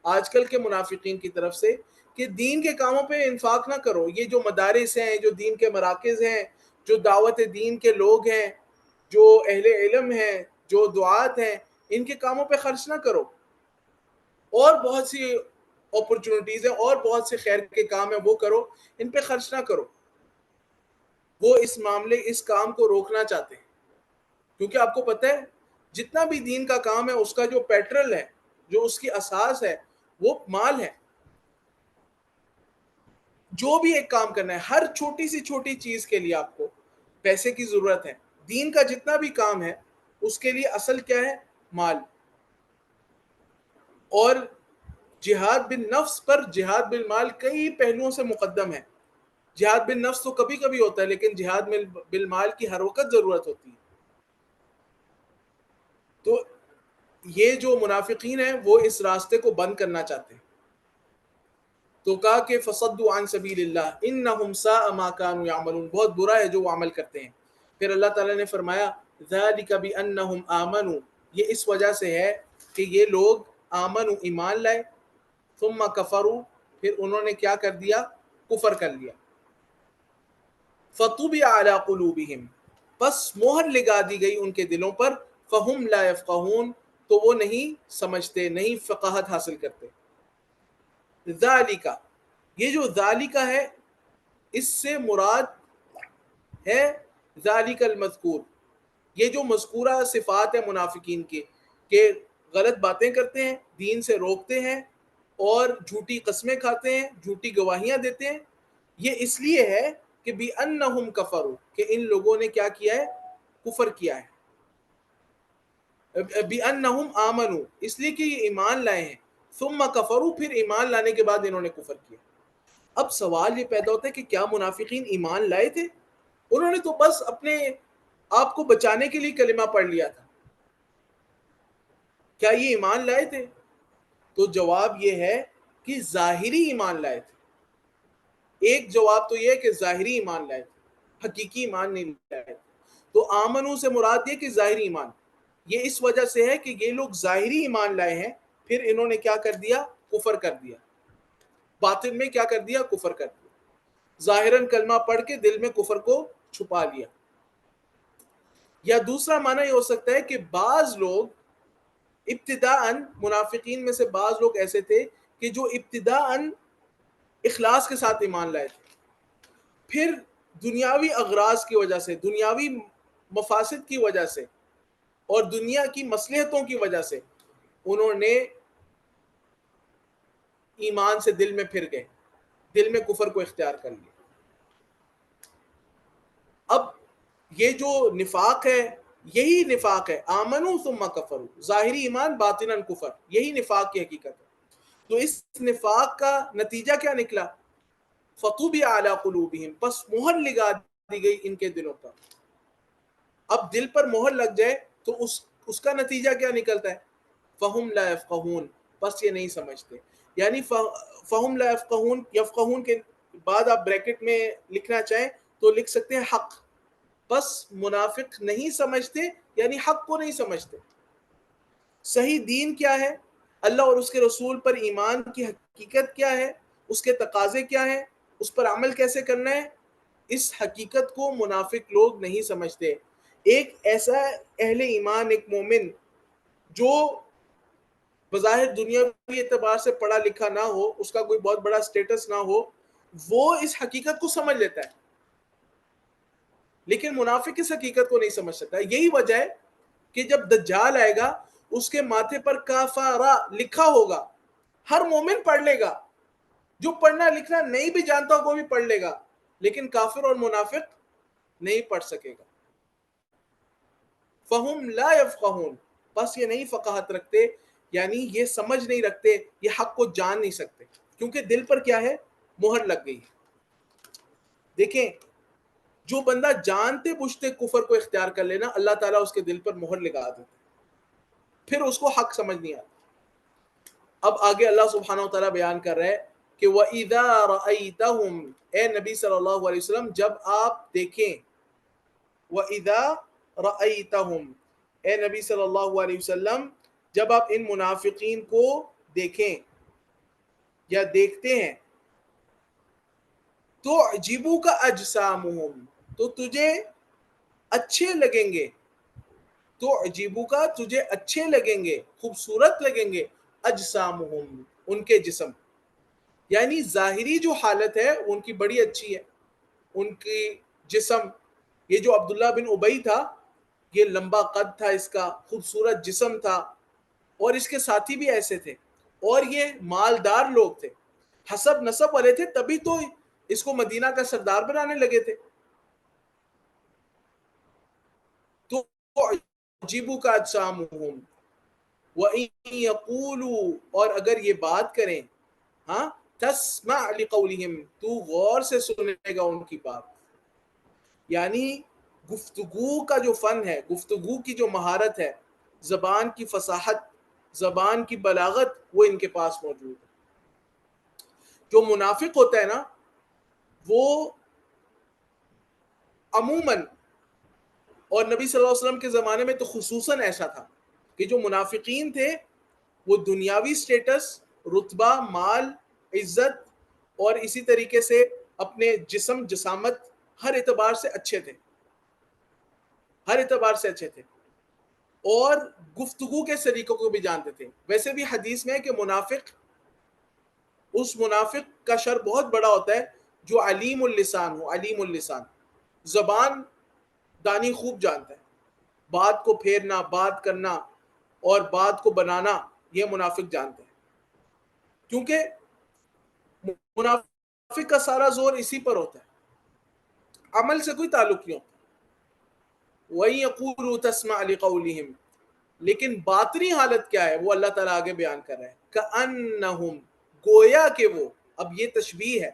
آج کل کے منافقین کی طرف سے کہ دین کے کاموں پہ انفاق نہ کرو. یہ جو مدارس ہیں، جو دین کے مراکز ہیں، جو دعوت دین کے لوگ ہیں، جو اہل علم ہیں، جو دعات ہیں، ان کے کاموں پہ خرچ نہ کرو. اور بہت سی اپرچونٹیز ہیں اور بہت سے خیر کے کام ہیں وہ کرو، ان پہ خرچ نہ کرو. وہ اس کام کو روکنا چاہتے ہیں کیونکہ آپ کو پتہ ہے جتنا بھی دین کا کام ہے اس کا جو پیٹرل ہے، جو اس کی اساس ہے، وہ مال ہے. جو بھی ایک کام کرنا ہے، ہر چھوٹی سی چھوٹی چیز کے لیے آپ کو پیسے کی ضرورت ہے. دین کا جتنا بھی کام ہے اس کے لیے اصل کیا ہے؟ مال. اور جہاد بالنفس پر جہاد بالمال کئی پہلوؤں سے مقدم ہے. جہاد بالنفس تو کبھی کبھی ہوتا ہے لیکن جہاد بالمال کی ہر وقت ضرورت ہوتی ہے. تو یہ جو منافقین ہیں وہ اس راستے کو بند کرنا چاہتے ہیں. تو کہا کہ فصدوا عن سبیل اللہ انہم ساء ما كانوا يعملون، بہت برا ہے جو وہ عمل کرتے ہیں. پھر اللہ تعالیٰ نے فرمایا ذالک بانہم آمنوا، یہ اس وجہ سے ہے کہ یہ لوگ آمنوا، ایمان لائے، ثم کفروا، پھر انہوں نے کیا کر دیا؟ کفر کر لیا. فطبع علی قلوبہم، پس مہر لگا دی گئی ان کے دلوں پر، فہم لا یفقہون، تو وہ نہیں سمجھتے، نہیں فقاہت حاصل کرتے. ذالکا، یہ جو ذالکا ہے اس سے مراد ہے ذالک المذکور، یہ جو مذکورہ صفات ہیں منافقین کے، کہ غلط باتیں کرتے ہیں، دین سے روکتے ہیں، اور جھوٹی قسمیں کھاتے ہیں، جھوٹی گواہیاں دیتے ہیں، یہ اس لیے ہے کہ بِأَنَّهُمْ كَفَرُوا، کہ ان لوگوں نے کیا کیا ہے؟ کفر کیا ہے۔ بِأَنَّهُمْ آمَنُوا، اس لیے کہ یہ ایمان لائے ہیں، ثُمَّ كَفَرُوا، پھر ایمان لانے کے بعد انہوں نے کفر کیا۔ اب سوال یہ پیدا ہوتا ہے کہ کیا منافقین ایمان لائے تھے؟ انہوں نے تو بس اپنے آپ کو بچانے کے لیے کلمہ پڑھ لیا تھا، کیا یہ ایمان لائے تھے؟ تو جواب یہ ہے کہ ظاہری ایمان لائے تھے۔ ایک جواب تو یہ ہے کہ ظاہری ایمان لائے تھے، حقیقی ایمان نہیں لائے تھے۔ تو آمنو سے مراد یہ کہ ظاہری ایمان، یہ اس وجہ سے ہے کہ یہ لوگ ظاہری ایمان لائے ہیں، پھر انہوں نے کیا کر دیا؟ کفر کر دیا۔ باطن میں کیا کر دیا؟ کفر کر دیا۔ ظاہراً کلمہ پڑھ کے دل میں کفر کو چھپا لیا۔ یا دوسرا معنی یہ ہو سکتا ہے کہ بعض لوگ ابتداءً، منافقین میں سے بعض لوگ ایسے تھے کہ جو ابتداءً اخلاص کے ساتھ ایمان لائے تھے، پھر دنیاوی اغراض کی وجہ سے، دنیاوی مفاسد کی وجہ سے اور دنیا کی مصلحتوں کی وجہ سے انہوں نے ایمان سے دل میں پھر گئے، دل میں کفر کو اختیار کر لیا۔ اب یہ جو نفاق ہے، یہی نفاق ہے، آمنو ثم کفروا، ظاہری ایمان باطناً کفر، یہی نفاق کی حقیقت ہے۔ تو اس نفاق کا نتیجہ کیا نکلا؟ فطبع علی قلوبہم، پس مہر لگا دی گئی ان کے دلوں پر۔ اب دل پر مہر لگ جائے تو اس کا نتیجہ کیا نکلتا ہے؟ فہم لا یفقہون، پس یہ نہیں سمجھتے۔ یعنی فہم لا یفقہون، یفقہون کے بعد آپ بریکٹ میں لکھنا چاہیں تو لکھ سکتے ہیں حق، بس منافق نہیں سمجھتے، یعنی حق کو نہیں سمجھتے۔ صحیح دین کیا ہے، اللہ اور اس کے رسول پر ایمان کی حقیقت کیا ہے، اس کے تقاضے کیا ہیں، اس پر عمل کیسے کرنا ہے، اس حقیقت کو منافق لوگ نہیں سمجھتے۔ ایک ایسا اہل ایمان، ایک مومن جو بظاہر دنیاوی اعتبار سے پڑھا لکھا نہ ہو، اس کا کوئی بہت بڑا سٹیٹس نہ ہو، وہ اس حقیقت کو سمجھ لیتا ہے، لیکن منافق اس حقیقت کو نہیں سمجھ سکتا۔ یہی وجہ ہے کہ جب دجال آئے گا اس کے ماتھے پر کافارا لکھا ہوگا، ہر مومن پڑھ لے گا، جو پڑھنا لکھنا نہیں بھی جانتا وہ بھی پڑھ لے گا، لیکن کافر اور منافق نہیں پڑھ سکے گا۔ فہم لا یفقہون، بس یہ نہیں فقاہت رکھتے، یعنی یہ سمجھ نہیں رکھتے، یہ حق کو جان نہیں سکتے، کیونکہ دل پر کیا ہے؟ مہر لگ گئی ہے۔ دیکھیں، جو بندہ جانتے بوجھتے کفر کو اختیار کر لینا، اللہ تعالیٰ اس کے دل پر مہر لگا دیتا، پھر اس کو حق سمجھ نہیں آتا۔ اب آگے اللہ سبحانہ و تعالیٰ بیان کر رہے ہیں کہ وَإِذَا رَأَيْتَهُمْ، اے نبی صلی اللہ علیہ وسلم جب آپ دیکھیں، وَإِذَا رَأَيْتَهُمْ، اے نبی صلی اللہ علیہ وسلم جب آپ ان منافقین کو دیکھیں یا دیکھتے ہیں، تو عجیبو کا اجسامہم، تو تجھے اچھے لگیں گے، تو عجیبو کا تجھے اچھے لگیں گے، خوبصورت لگیں گے، اجسامہم ان کے جسم، یعنی ظاہری جو حالت ہے ان کی بڑی اچھی ہے، ان کی جسم، یہ جو عبداللہ بن ابی تھا، یہ لمبا قد تھا، اس کا خوبصورت جسم تھا، اور اس کے ساتھی بھی ایسے تھے، اور یہ مالدار لوگ تھے، حسب نسب والے تھے، تبھی تو اس کو مدینہ کا سردار بنانے لگے تھے۔ تو عجیبو کا اجسامہم وَإِن يَقُولُوا، اور اگر یہ بات کریں، ہاں، تسمع لقولہم، تو غور سے سنے گا ان کی بات، یعنی گفتگو کا جو فن ہے، گفتگو کی جو مہارت ہے، زبان کی فصاحت، زبان کی بلاغت، وہ ان کے پاس موجود ہے۔ جو منافق ہوتا ہے نا، وہ عموماً، اور نبی صلی اللہ علیہ وسلم کے زمانے میں تو خصوصاً ایسا تھا کہ جو منافقین تھے وہ دنیاوی سٹیٹس، رتبہ، مال، عزت، اور اسی طریقے سے اپنے جسم، جسامت، ہر اعتبار سے اچھے تھے، ہر اعتبار سے اچھے تھے، اور گفتگو کے طریقوں کو بھی جانتے تھے۔ ویسے بھی حدیث میں ہے کہ منافق اس منافق کا شر بہت بڑا ہوتا ہے جو علیم اللسان ہو. علیم اللسان زبان دانی خوب جانتا ہے, بات کو پھیرنا, بات کرنا اور بات کو بنانا یہ منافق جانتے ہیں, کیونکہ منافق کا سارا زور اسی پر ہوتا ہے, عمل سے کوئی تعلق نہیں ہوتا. وَإِن يَقُولُوا تَسْمَعْ لِقَوْلِهِمْ, لیکن باطنی حالت کیا ہے وہ اللہ تعالیٰ آگے بیان کر رہا ہے. كَأَنَّهُمْ, گویا کہ وہ, اب یہ تشبیہ ہے,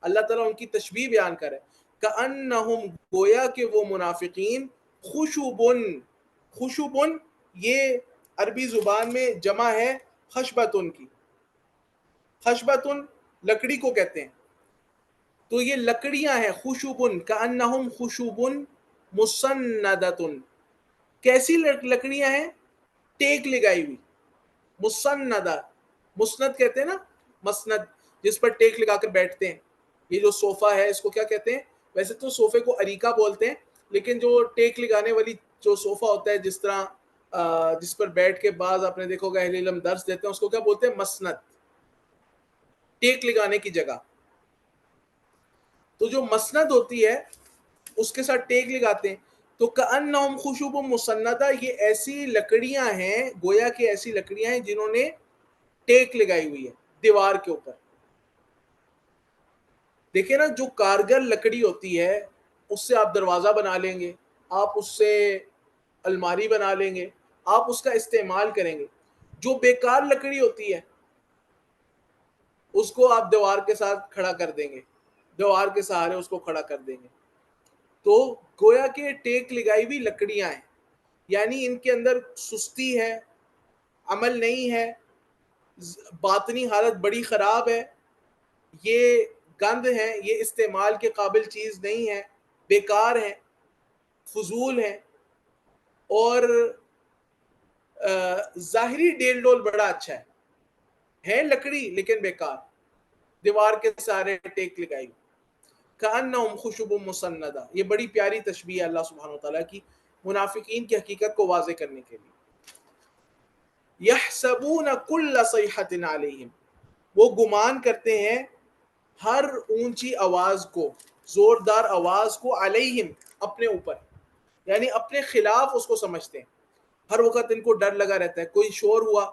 اللہ تعالیٰ ان کی تشبیہ بیان کر رہا ہے. كَأَنَّهُمْ, گویا کہ وہ منافقین, خشبن, خشبن یہ عربی زبان میں جمع ہے خشبتن کی. خشبتن لکڑی کو کہتے ہیں, تو یہ لکڑیاں ہیں. خشبن كَأَنَّهُمْ خشبن مسندتن, کیسی لکڑیاں ہیں؟ ٹیک لگائی ہوئی. مسندہ, مسند کہتے ہیں نا, مسند جس پر ٹیک لگا کر بیٹھتے ہیں. یہ جو صوفہ ہے اس کو کیا کہتے ہیں؟ ویسے تو صوفے کو اریکہ بولتے ہیں, لیکن جو ٹیک لگانے والی جو صوفہ ہوتا ہے, جس طرح جس پر بیٹھ کے بعض آپ نے دیکھو گا اہل علم درس دیتے ہیں, اس کو کیا بولتے ہیں؟ مسند, ٹیک لگانے کی جگہ. تو جو مسند ہوتی ہے اس کے ساتھ ٹیک لگاتے ہیں. تو کأنہم خشب مسندہ, یہ ایسی لکڑیاں ہیں, گویا کہ ایسی لکڑیاں ہیں جنہوں نے ٹیک لگائی ہوئی ہے دیوار کے اوپر. دیکھیں نا, جو کارگر لکڑی ہوتی ہے اس سے آپ دروازہ بنا لیں گے, آپ اس سے الماری بنا لیں گے, آپ اس کا استعمال کریں گے. جو بیکار لکڑی ہوتی ہے اس کو آپ دیوار کے ساتھ کھڑا کر دیں گے, دیوار کے سہارے اس کو کھڑا کر دیں گے. تو گویا کہ ٹیک لگائی ہوئی لکڑیاں ہیں, یعنی ان کے اندر سستی ہے, عمل نہیں ہے, باطنی حالت بڑی خراب ہے, یہ گند ہیں, یہ استعمال کے قابل چیز نہیں ہے, بیکار ہیں, فضول ہیں, اور ظاہری ڈیل ڈول بڑا اچھا ہے لکڑی لیکن بیکار, دیوار کے سارے ٹیک لگائی. کأنہم خشب مسندہ, یہ بڑی پیاری تشبیہ ہے اللہ سبحانہ وتعالیٰ کی منافقین کی حقیقت کو واضح کرنے کے لیے. یحسبون کل صیحۃ علیہم, وہ گمان کرتے ہیں ہر اونچی آواز کو, زوردار آواز کو, علیہم اپنے اوپر, یعنی اپنے خلاف اس کو سمجھتے ہیں. ہر وقت ان کو ڈر لگا رہتا ہے, کوئی شور ہوا,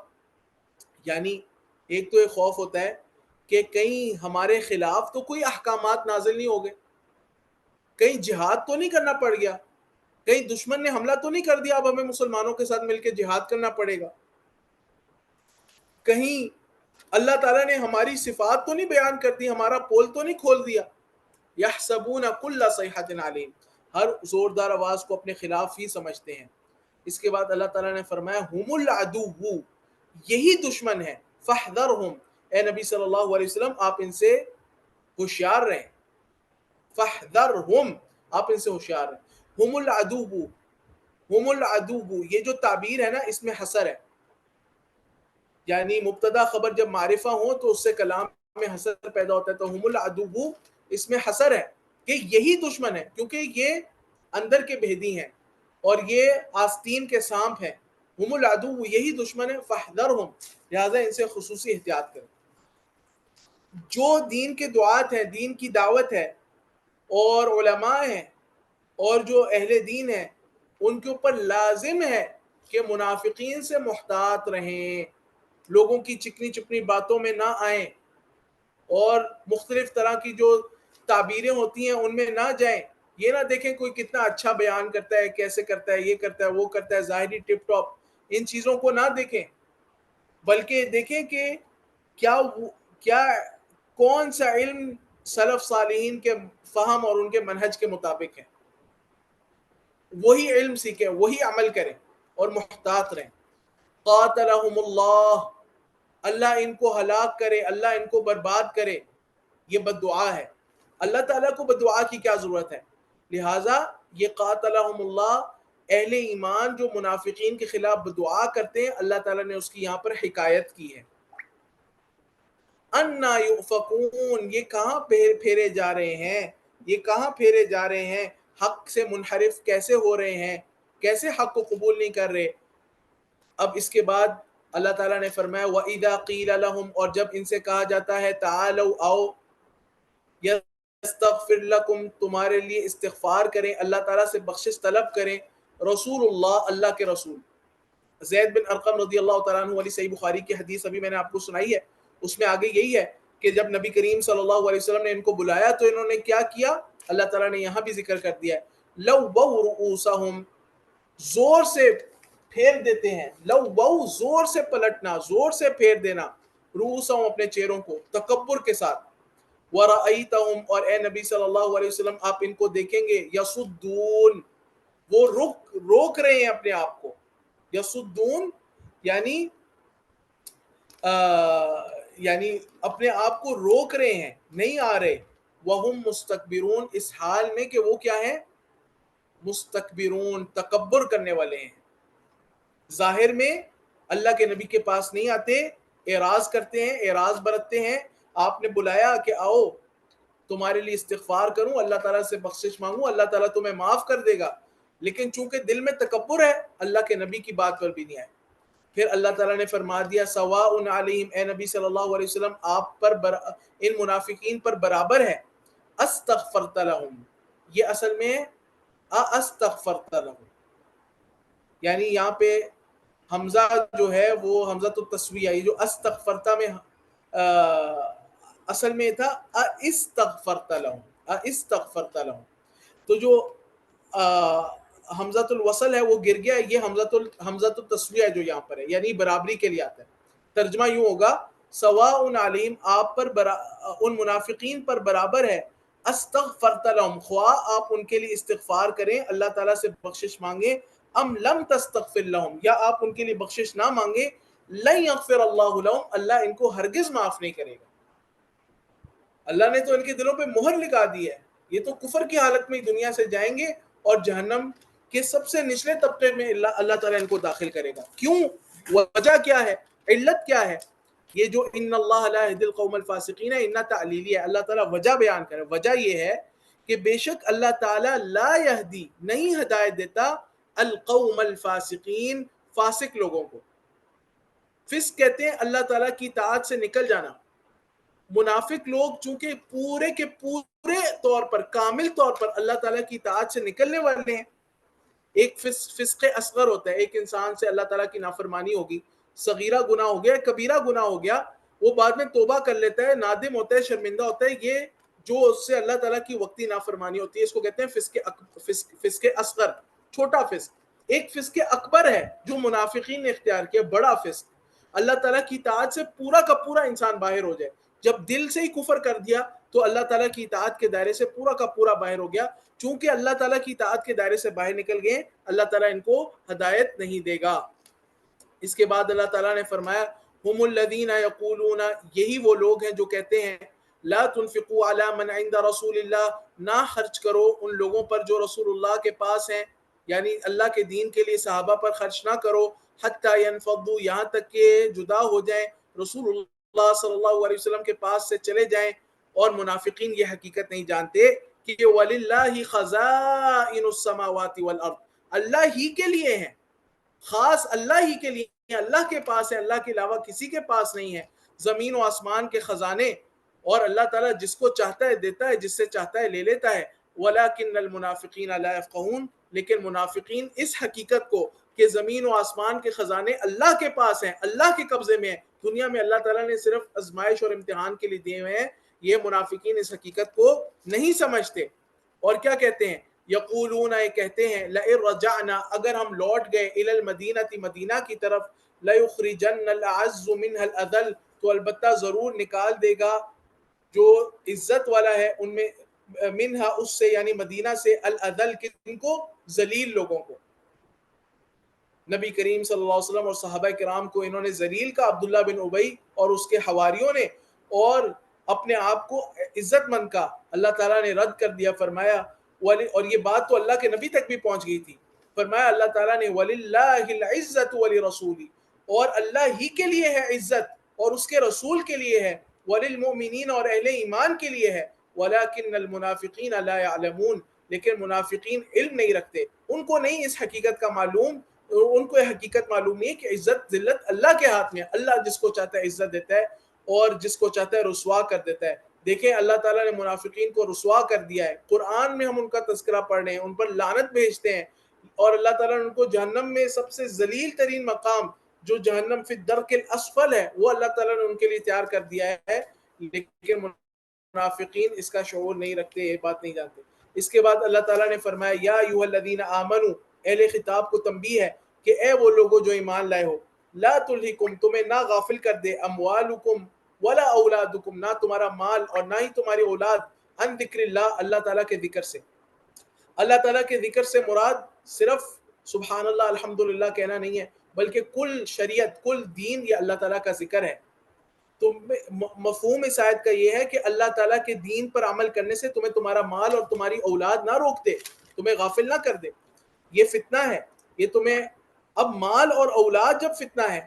یعنی ایک تو ایک خوف ہوتا ہے کہ کہیں ہمارے خلاف تو کوئی احکامات نازل نہیں ہو گئے, کہیں جہاد تو نہیں کرنا پڑ گیا, کہیں دشمن نے حملہ تو نہیں کر دیا, اب ہمیں مسلمانوں کے ساتھ مل کے جہاد کرنا پڑے گا, کہیں اللہ تعالیٰ نے ہماری صفات تو نہیں بیان کر دی, ہمارا پول تو نہیں کھول دیا. یحسبون کل صیحۃ علیہم, ہر زوردار آواز کو اپنے خلاف ہی سمجھتے ہیں. اس کے بعد اللہ تعالیٰ نے فرمایا ہم العدو, یہی دشمن ہے, فاحذرہم, اے نبی صلی اللہ علیہ وسلم آپ ان سے ہوشیار رہیں. فاحذرہم, آپ ان سے ہوشیار رہیں. ہم العدو, ہم العدو, یہ جو تعبیر ہے نا اس میں حصر ہے, یعنی مبتدا خبر جب معرفہ ہو تو اس سے کلام میں حصر پیدا ہوتا ہے. تو ہم العدو اس میں حصر ہے کہ یہی دشمن ہے, کیونکہ یہ اندر کے بھیدی ہیں اور یہ آستین کے سانپ ہیں. ہم العدو, یہی دشمن ہے, فاحذرہم, لہذا ان سے خصوصی احتیاط کریں. جو دین کے دعات ہیں, دین کی دعوت ہے, اور علماء ہیں اور جو اہل دین ہیں, ان کے اوپر لازم ہے کہ منافقین سے محتاط رہیں, لوگوں کی چکنی چپنی باتوں میں نہ آئیں, اور مختلف طرح کی جو تعبیریں ہوتی ہیں ان میں نہ جائیں. یہ نہ دیکھیں کوئی کتنا اچھا بیان کرتا ہے, کیسے کرتا ہے, یہ کرتا ہے, وہ کرتا ہے, ظاہری ٹپ ٹاپ, ان چیزوں کو نہ دیکھیں, بلکہ دیکھیں کہ کیا کون سا علم سلف صالحین کے فہم اور ان کے منہج کے مطابق ہے, وہی علم سیکھیں, وہی عمل کریں اور محتاط رہیں. قاتلہم اللہ, اللہ ان کو ہلاک کرے, اللہ ان کو برباد کرے. یہ بد دعا ہے, اللہ تعالیٰ کو بد دعا کی کیا ضرورت ہے؟ لہٰذا یہ قاتلہم اللہ, اہل ایمان جو منافقین کے خلاف بد دعا کرتے ہیں, اللہ تعالیٰ نے اس کی یہاں پر حکایت کی ہے. انا یؤفکون, یہ کہاں پھیرے جا رہے ہیں, یہ کہاں پھیرے جا رہے ہیں, حق سے منحرف کیسے ہو رہے ہیں, کیسے حق کو قبول نہیں کر رہے. اب اس کے بعد اللہ تعالیٰ نے فرمایا وَإِذَا قِيلَ لَهُمْ، اور جب ان سے کہا جاتا ہے تعالوا آؤ، یستغفر لکم تمہارے لیے استغفار کریں، اللہ تعالیٰ سے بخشش طلب کریں، رسول اللہ اللہ کے رسول زید بن ارقم رضی اللہ تعالیٰ عنہ والی صحیح بخاری کی حدیث ابھی میں نے آپ کو سنائی ہے، اس میں آگے یہی ہے کہ جب نبی کریم صلی اللہ علیہ وسلم نے ان کو بلایا تو انہوں نے کیا کیا، اللہ تعالیٰ نے یہاں بھی ذکر کر دیا ہے لَوَّوْا رُؤُوسَهُمْ، زور سے پھیر دیتے ہیں، لَوَّوْا زور سے پلٹنا، زور سے پھیر دینا، رؤوسہم اپنے چہروں کو تکبر کے ساتھ، وَرَأَيْتَهُمْ اور اے نبی صلی اللہ علیہ وسلم آپ ان کو دیکھیں گے یصدون وہ روک رہے ہیں اپنے آپ کو، یصدون یعنی یعنی اپنے آپ کو روک رہے ہیں، نہیں آ رہے، وَهُمْ مُسْتَكْبِرُونَ اس حال میں کہ وہ کیا ہیں، مستکبرون تکبر کرنے والے ہیں، ظاہر میں اللہ کے نبی کے پاس نہیں آتے، اعراض کرتے ہیں، اعراض برتتے ہیں، آپ نے بلایا کہ آؤ تمہارے لیے استغفار کروں، اللہ تعالیٰ سے بخشش مانگوں، اللہ تعالیٰ تمہیں معاف کر دے گا، لیکن چونکہ دل میں تکبر ہے اللہ کے نبی کی بات پر بھی نہیں آئے۔ پھر اللہ تعالیٰ نے فرما دیا سواء علیہم، اے نبی صلی اللہ علیہ وسلم آپ پر ان منافقین پر برابر ہے، استغفرت لہم، یہ اصل میں استغفرت لہم، یعنی یہاں پہ حمزہ جو ہے وہ حمزہ التسویہ، یہ جو استغفرتا میں اصل میں تھا استغفرت لہم، استغفرت لہم، تو جو حمزۃ الوصل ہے وہ گر گیا، یہ حمزۃ التسویہ جو یہاں پر ہے یعنی برابری کے لیے آتا ہے، ترجمہ یوں ہوگا سواء علیہم آپ پر ان منافقین پر برابر ہے، استغفرت لہم خواہ آپ ان کے لیے استغفار کریں، اللہ تعالیٰ سے بخشش مانگیں، ام لم تستغفر لہم یا آپ ان کے لیے بخشش نہ مانگیں، لن یغفر اللہ لہم اللہ ان کو ہرگز معاف نہیں کرے گا، اللہ نے تو ان کے دلوں پہ مہر لگا دی ہے، یہ تو کفر کی حالت میں دنیا سے جائیں گے اور جہنم کے سب سے نچلے طبقے میں اللہ تعالیٰ ان کو داخل کرے گا۔ کیوں؟ وجہ کیا ہے؟ علت کیا ہے؟ یہ جو ان اللہ لا یہدی القوم الفاسقین ہے، ان تعلیلی ہے، اللہ تعالیٰ وجہ بیان کرے، وجہ یہ ہے کہ بے شک اللہ تعالیٰ لا یہدی نہیں ہدایت دیتا القوم الفاسقین فاسق لوگوں کو، فسق کہتے ہیں اللہ تعالیٰ کی اطاعت سے نکل جانا، منافق لوگ چونکہ پورے کے پورے طور پر کامل طور پر اللہ تعالیٰ کی اطاعت سے نکلنے والے ہیں، ایک فسق اصغر ہوتا ہے، ایک انسان سے اللہ تعالیٰ کی نافرمانی ہوگی، صغیرہ گناہ ہو گیا، کبیرہ گناہ ہو گیا، وہ بعد میں توبہ کر لیتا ہے، نادم ہوتا ہے، شرمندہ ہوتا ہے، یہ جو اس سے اللہ تعالیٰ کی وقتی نافرمانی ہوتی ہے اس کو کہتے ہیں فسق اصغر، چھوٹا فسق۔ ایک فسق اکبر ہے جو منافقین نے اختیار کیا، بڑا فسق، اللہ تعالیٰ کی اطاعت سے پورا کا پورا انسان باہر ہو جائے، جب دل سے ہی کفر کر دیا تو اللہ تعالیٰ کی اطاعت کے دائرے سے پورا کا پورا باہر ہو گیا، چونکہ اللہ تعالیٰ کی اطاعت کے دائرے سے باہر نکل گئے اللہ تعالیٰ ان کو ہدایت نہیں دے گا۔ اس کے بعد اللہ تعالیٰ نے فرمایا ہم الذین یقولون، یہی وہ لوگ ہیں جو کہتے ہیں لا تنفقوا علی من عند رسول اللہ، نہ خرچ کرو ان لوگوں پر جو رسول اللہ کے پاس ہیں، یعنی اللہ کے دین کے لیے صحابہ پر خرچ نہ کرو، حتی ینفضوا یہاں تک کہ جدا ہو جائیں، رسول اللہ صلی اللہ علیہ وسلم کے پاس سے چلے جائیں، اور منافقین یہ حقیقت نہیں جانتے کہ وَلِلَّهِ خَزَائِنُ السَّمَاوَاتِ وَالْأَرْضِ، اللہ ہی کے لیے ہیں، خاص اللہ ہی کے لیے، اللہ کے پاس ہے، اللہ کے علاوہ کسی کے پاس نہیں ہے زمین و آسمان کے خزانے، اور اللہ تعالیٰ جس کو چاہتا ہے دیتا ہے، جس سے چاہتا ہے لے لیتا ہے، وَلَكِنَّ الْمُنَافِقِينَ لَا يَفْقَهُونَ لیکن منافقین اس حقیقت کو کہ زمین و آسمان کے خزانے اللہ کے پاس ہیں، اللہ کے قبضے میں ہیں، دنیا میں اللہ تعالیٰ نے صرف آزمائش اور امتحان کے لیے دیے ہوئے ہیں، یہ منافقین اس حقیقت کو نہیں سمجھتے، اور کیا کہتے ہیں یقولون، یہ کہتے ہیں لئن رجعنا اگر ہم لوٹ گئے الی المدینہ مدینہ کی طرف، لیخرجن الاعز منها الاذل تو البتہ ضرور نکال دے گا جو عزت والا ہے ان میں، منہا اس سے یعنی مدینہ سے، الاذل کن کو، ذلیل لوگوں کو۔ نبی کریم صلی اللہ علیہ وسلم اور صحابہ کرام کو انہوں نے ذلیل کا، عبداللہ بن ابی اور اس کے حواریوں نے، اور اپنے آپ کو عزت مند کا اللہ تعالیٰ نے رد کر دیا، فرمایا اور یہ بات تو اللہ کے نبی تک بھی پہنچ گئی تھی، فرمایا اللہ تعالیٰ نے وَلِلَّهِ الْعِزَّةُ وَلِرَسُولِهِ اور اللہ ہی کے لیے ہے عزت اور اس کے رسول کے لیے ہے، وَلِلْمُؤْمِنِينَ اور اہل ایمان کے لیے ہے، وَلَكِنَّ الْمُنَافِقِينَ لَا يَعْلَمُونَ لیکن منافقین علم نہیں رکھتے، ان کو نہیں اس حقیقت کا معلوم ان کو یہ حقیقت معلوم نہیں ہے کہ عزت ذلت اللہ کے ہاتھ میں ہے. اللہ جس کو چاہتا ہے عزت دیتا ہے اور جس کو چاہتا ہے رسوا کر دیتا ہے. دیکھیں اللہ تعالیٰ نے منافقین کو رسوا کر دیا ہے. قرآن میں ہم ان کا تذکرہ پڑھ رہے ہیں, ان پر لعنت بھیجتے ہیں, اور اللہ تعالیٰ نے ان کو جہنم میں سب سے ذلیل ترین مقام جو جہنم فی الدرک الاسفل ہے وہ اللہ تعالیٰ نے ان کے لیے تیار کر دیا ہے. لیکن منافقین اس کا شعور نہیں رکھتے, یہ بات نہیں جانتے. اس کے بعد اللہ تعالیٰ نے فرمایا یا ایھا الذین آمنوا, اہل خطاب کو تنبیہ ہے کہ اے وہ لوگوں جو ایمان لائے ہو, لا تلہکم, تمہیں نہ غافل کر دے, اموالکم ولا اولادکم, نہ تمہارا مال اور نہ ہی تمہاری اولاد, عن ذکر اللہ, اللہ تعالیٰ کے ذکر سے. اللہ تعالیٰ کے ذکر سے مراد صرف سبحان اللہ الحمدللہ کہنا نہیں ہے, بلکہ کل شریعت کل دین یہ اللہ تعالیٰ کا ذکر ہے. تو مفہوم اس آیت کا یہ ہے کہ اللہ تعالیٰ کے دین پر عمل کرنے سے تمہیں تمہارا مال اور تمہاری اولاد نہ روک دے, تمہیں غافل نہ کر دے. یہ فتنہ ہے, یہ تمہیں اب مال اور اولاد جب فتنہ ہے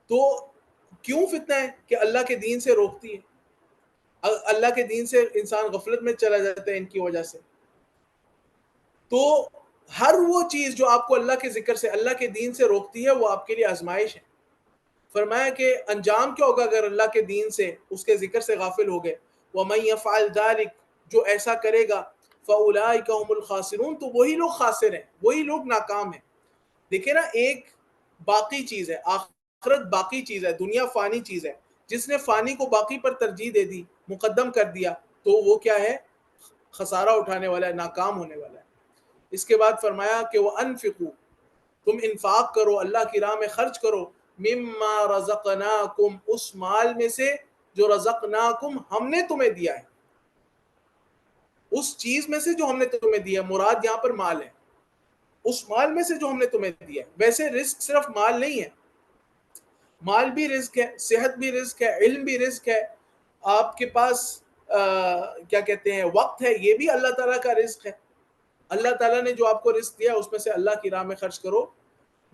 تو کیوں فتنہ ہے کہ اللہ کے دین سے روکتی ہے, اللہ کے دین سے انسان غفلت میں چلا جاتا ہے ان کی وجہ سے. تو ہر وہ چیز جو آپ کو اللہ کے ذکر سے اللہ کے دین سے روکتی ہے وہ آپ کے لیے آزمائش ہے. فرمایا کہ انجام کیا ہوگا اگر اللہ کے دین سے اس کے ذکر سے غافل ہو گئے. وَمَن يَفْعَلْ ذَلِكَ, جو ایسا کرے گا, فَأُولَٰئِكَ هُمُ الْخَاسِرُونَ, تو وہی لوگ خاسر ہیں, وہی لوگ ناکام ہیں. دیکھیں نا, ایک باقی چیز ہے, آخرت باقی چیز ہے, دنیا فانی چیز ہے. جس نے فانی کو باقی پر ترجیح دے دی, مقدم کر دیا, تو وہ کیا ہے, خسارہ اٹھانے والا ہے, ناکام ہونے والا ہے. اس کے بعد فرمایا کہ وَأَنفِقُوا, تم انفاق کرو, اللہ کی راہ میں خرچ کرو, مما رزقناکم, اس مال میں سے جو رزقناکم, ہم نے تمہیں دیا ہے, اس چیز میں سے جو ہم نے تمہیں دیا ہے. مراد یہاں پر مال ہے, اس مال میں سے جو ہم نے تمہیں دیا ہے. ویسے رزق صرف مال نہیں ہے, مال بھی رزق ہے, صحت بھی رزق ہے, علم بھی رزق ہے, آپ کے پاس کیا کہتے ہیں وقت ہے, یہ بھی اللہ تعالیٰ کا رزق ہے. اللہ تعالیٰ نے جو آپ کو رزق دیا اس میں سے اللہ کی راہ میں خرچ کرو.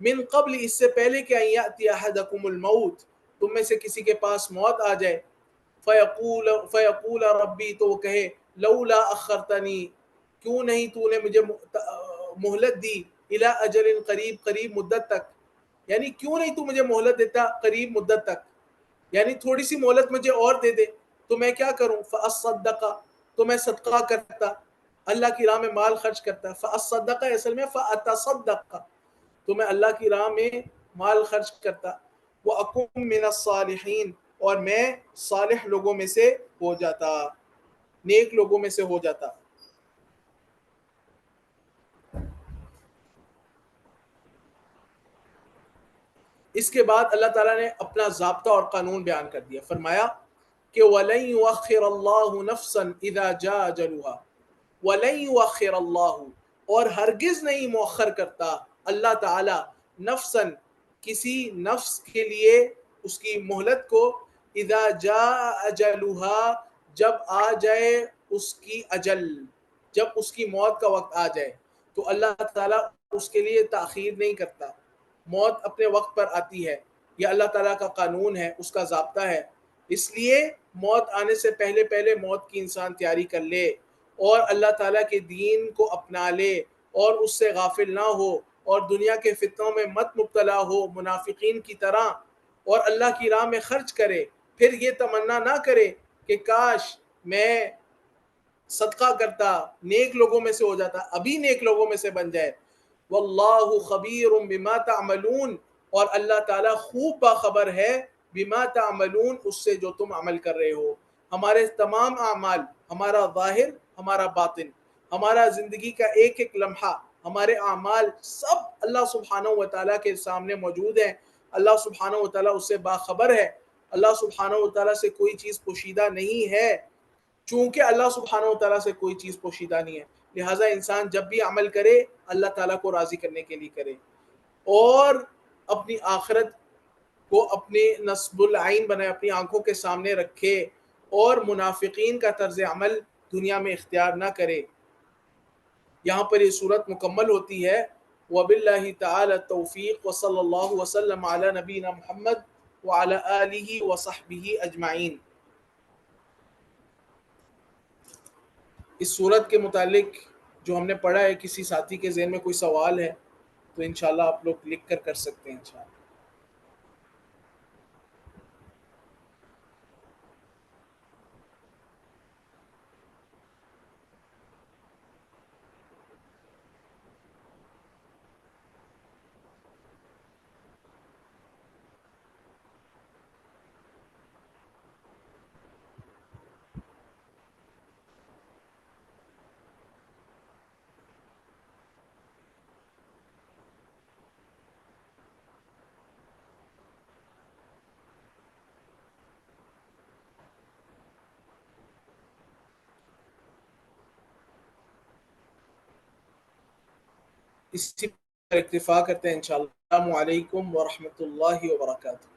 من قبل, اس سے پہلے کہ ان یأتی احدکم الموت, تم میں سے کسی کے پاس موت آ جائے, فیقول ربی, تو وہ کہے لولا اخرتنی, کیوں نہیں تو نے مجھے مہلت دی, الی اجل قریب, قریب مدت تک, یعنی کیوں نہیں تو مجھے مہلت دیتا قریب مدت تک, یعنی تھوڑی سی مہلت مجھے اور دے دے تو میں کیا کروں, فاصدق, تو میں صدقہ کرتا, اللہ کی راہ میں مال خرچ کرتا. فاصدق اصل میں فاتصدق, تو میں اللہ کی راہ میں مال خرچ کرتا. وَأَكُن مِّنَ الصَّالِحِينَ, اور میں صالح لوگوں میں سے ہو جاتا, نیک لوگوں میں سے ہو جاتا. اس کے بعد اللہ تعالیٰ نے اپنا ضابطہ اور قانون بیان کر دیا. فرمایا کہ وَلَن يُؤَخِّرَ اللَّهُ نَفْسًا إِذَا جَاءَ أَجَلُهَا, وَلَن يُؤَخِّرَ اللَّهُ, اور ہرگز نہیں مؤخر کرتا اللہ تعالیٰ, نفساً, کسی نفس کے لیے اس کی مہلت کو, اذا جاء اجلها, جب آ جائے اس کی اجل, جب اس کی موت کا وقت آ جائے, تو اللہ تعالیٰ اس کے لیے تاخیر نہیں کرتا. موت اپنے وقت پر آتی ہے, یہ اللہ تعالیٰ کا قانون ہے, اس کا ضابطہ ہے. اس لیے موت آنے سے پہلے پہلے موت کی انسان تیاری کر لے, اور اللہ تعالیٰ کے دین کو اپنا لے, اور اس سے غافل نہ ہو, اور دنیا کے فتنوں میں مت مبتلا ہو منافقین کی طرح, اور اللہ کی راہ میں خرچ کرے. پھر یہ تمنا نہ کرے کہ کاش میں صدقہ کرتا, نیک لوگوں میں سے ہو جاتا, ابھی نیک لوگوں میں سے بن جائے. واللہ خبیر بما تعملون, اور اللہ تعالیٰ خوب باخبر ہے بما تعملون, اس سے جو تم عمل کر رہے ہو. ہمارے تمام اعمال, ہمارا ظاہر, ہمارا باطن, ہمارا زندگی کا ایک ایک لمحہ, ہمارے اعمال سب اللہ سبحانہ و تعالیٰ کے سامنے موجود ہیں. اللہ سبحانہ و تعالیٰ اس سے باخبر ہے. اللہ سبحانہ و تعالیٰ سے کوئی چیز پوشیدہ نہیں ہے, چونکہ اللہ سبحانہ و تعالیٰ سے کوئی چیز پوشیدہ نہیں ہے. لہٰذا انسان جب بھی عمل کرے اللہ تعالیٰ کو راضی کرنے کے لیے کرے, اور اپنی آخرت کو اپنے نصب العین بنائے, اپنی آنکھوں کے سامنے رکھے, اور منافقین کا طرز عمل دنیا میں اختیار نہ کرے. یہاں پر یہ صورت مکمل ہوتی ہے. وَبِاللَّهِ تَعَالَى التَّوْفِيقُ وَصَلَّى اللَّهُ وَسَلَّمَ عَلَى نَبِيِّنَا مُحَمَّدٍ وَعَلَى آلِهِ وَصَحْبِهِ أَجْمَعِينَ. اس صورت کے متعلق جو ہم نے پڑھا ہے, کسی ساتھی کے ذہن میں کوئی سوال ہے؟ تو انشاءاللہ آپ لوگ لکھ کر سکتے ہیں انشاءاللہ. اسی پر اکتفا کرتے ہیں انشاءاللہ. السلام علیکم ورحمۃ اللہ وبرکاتہ.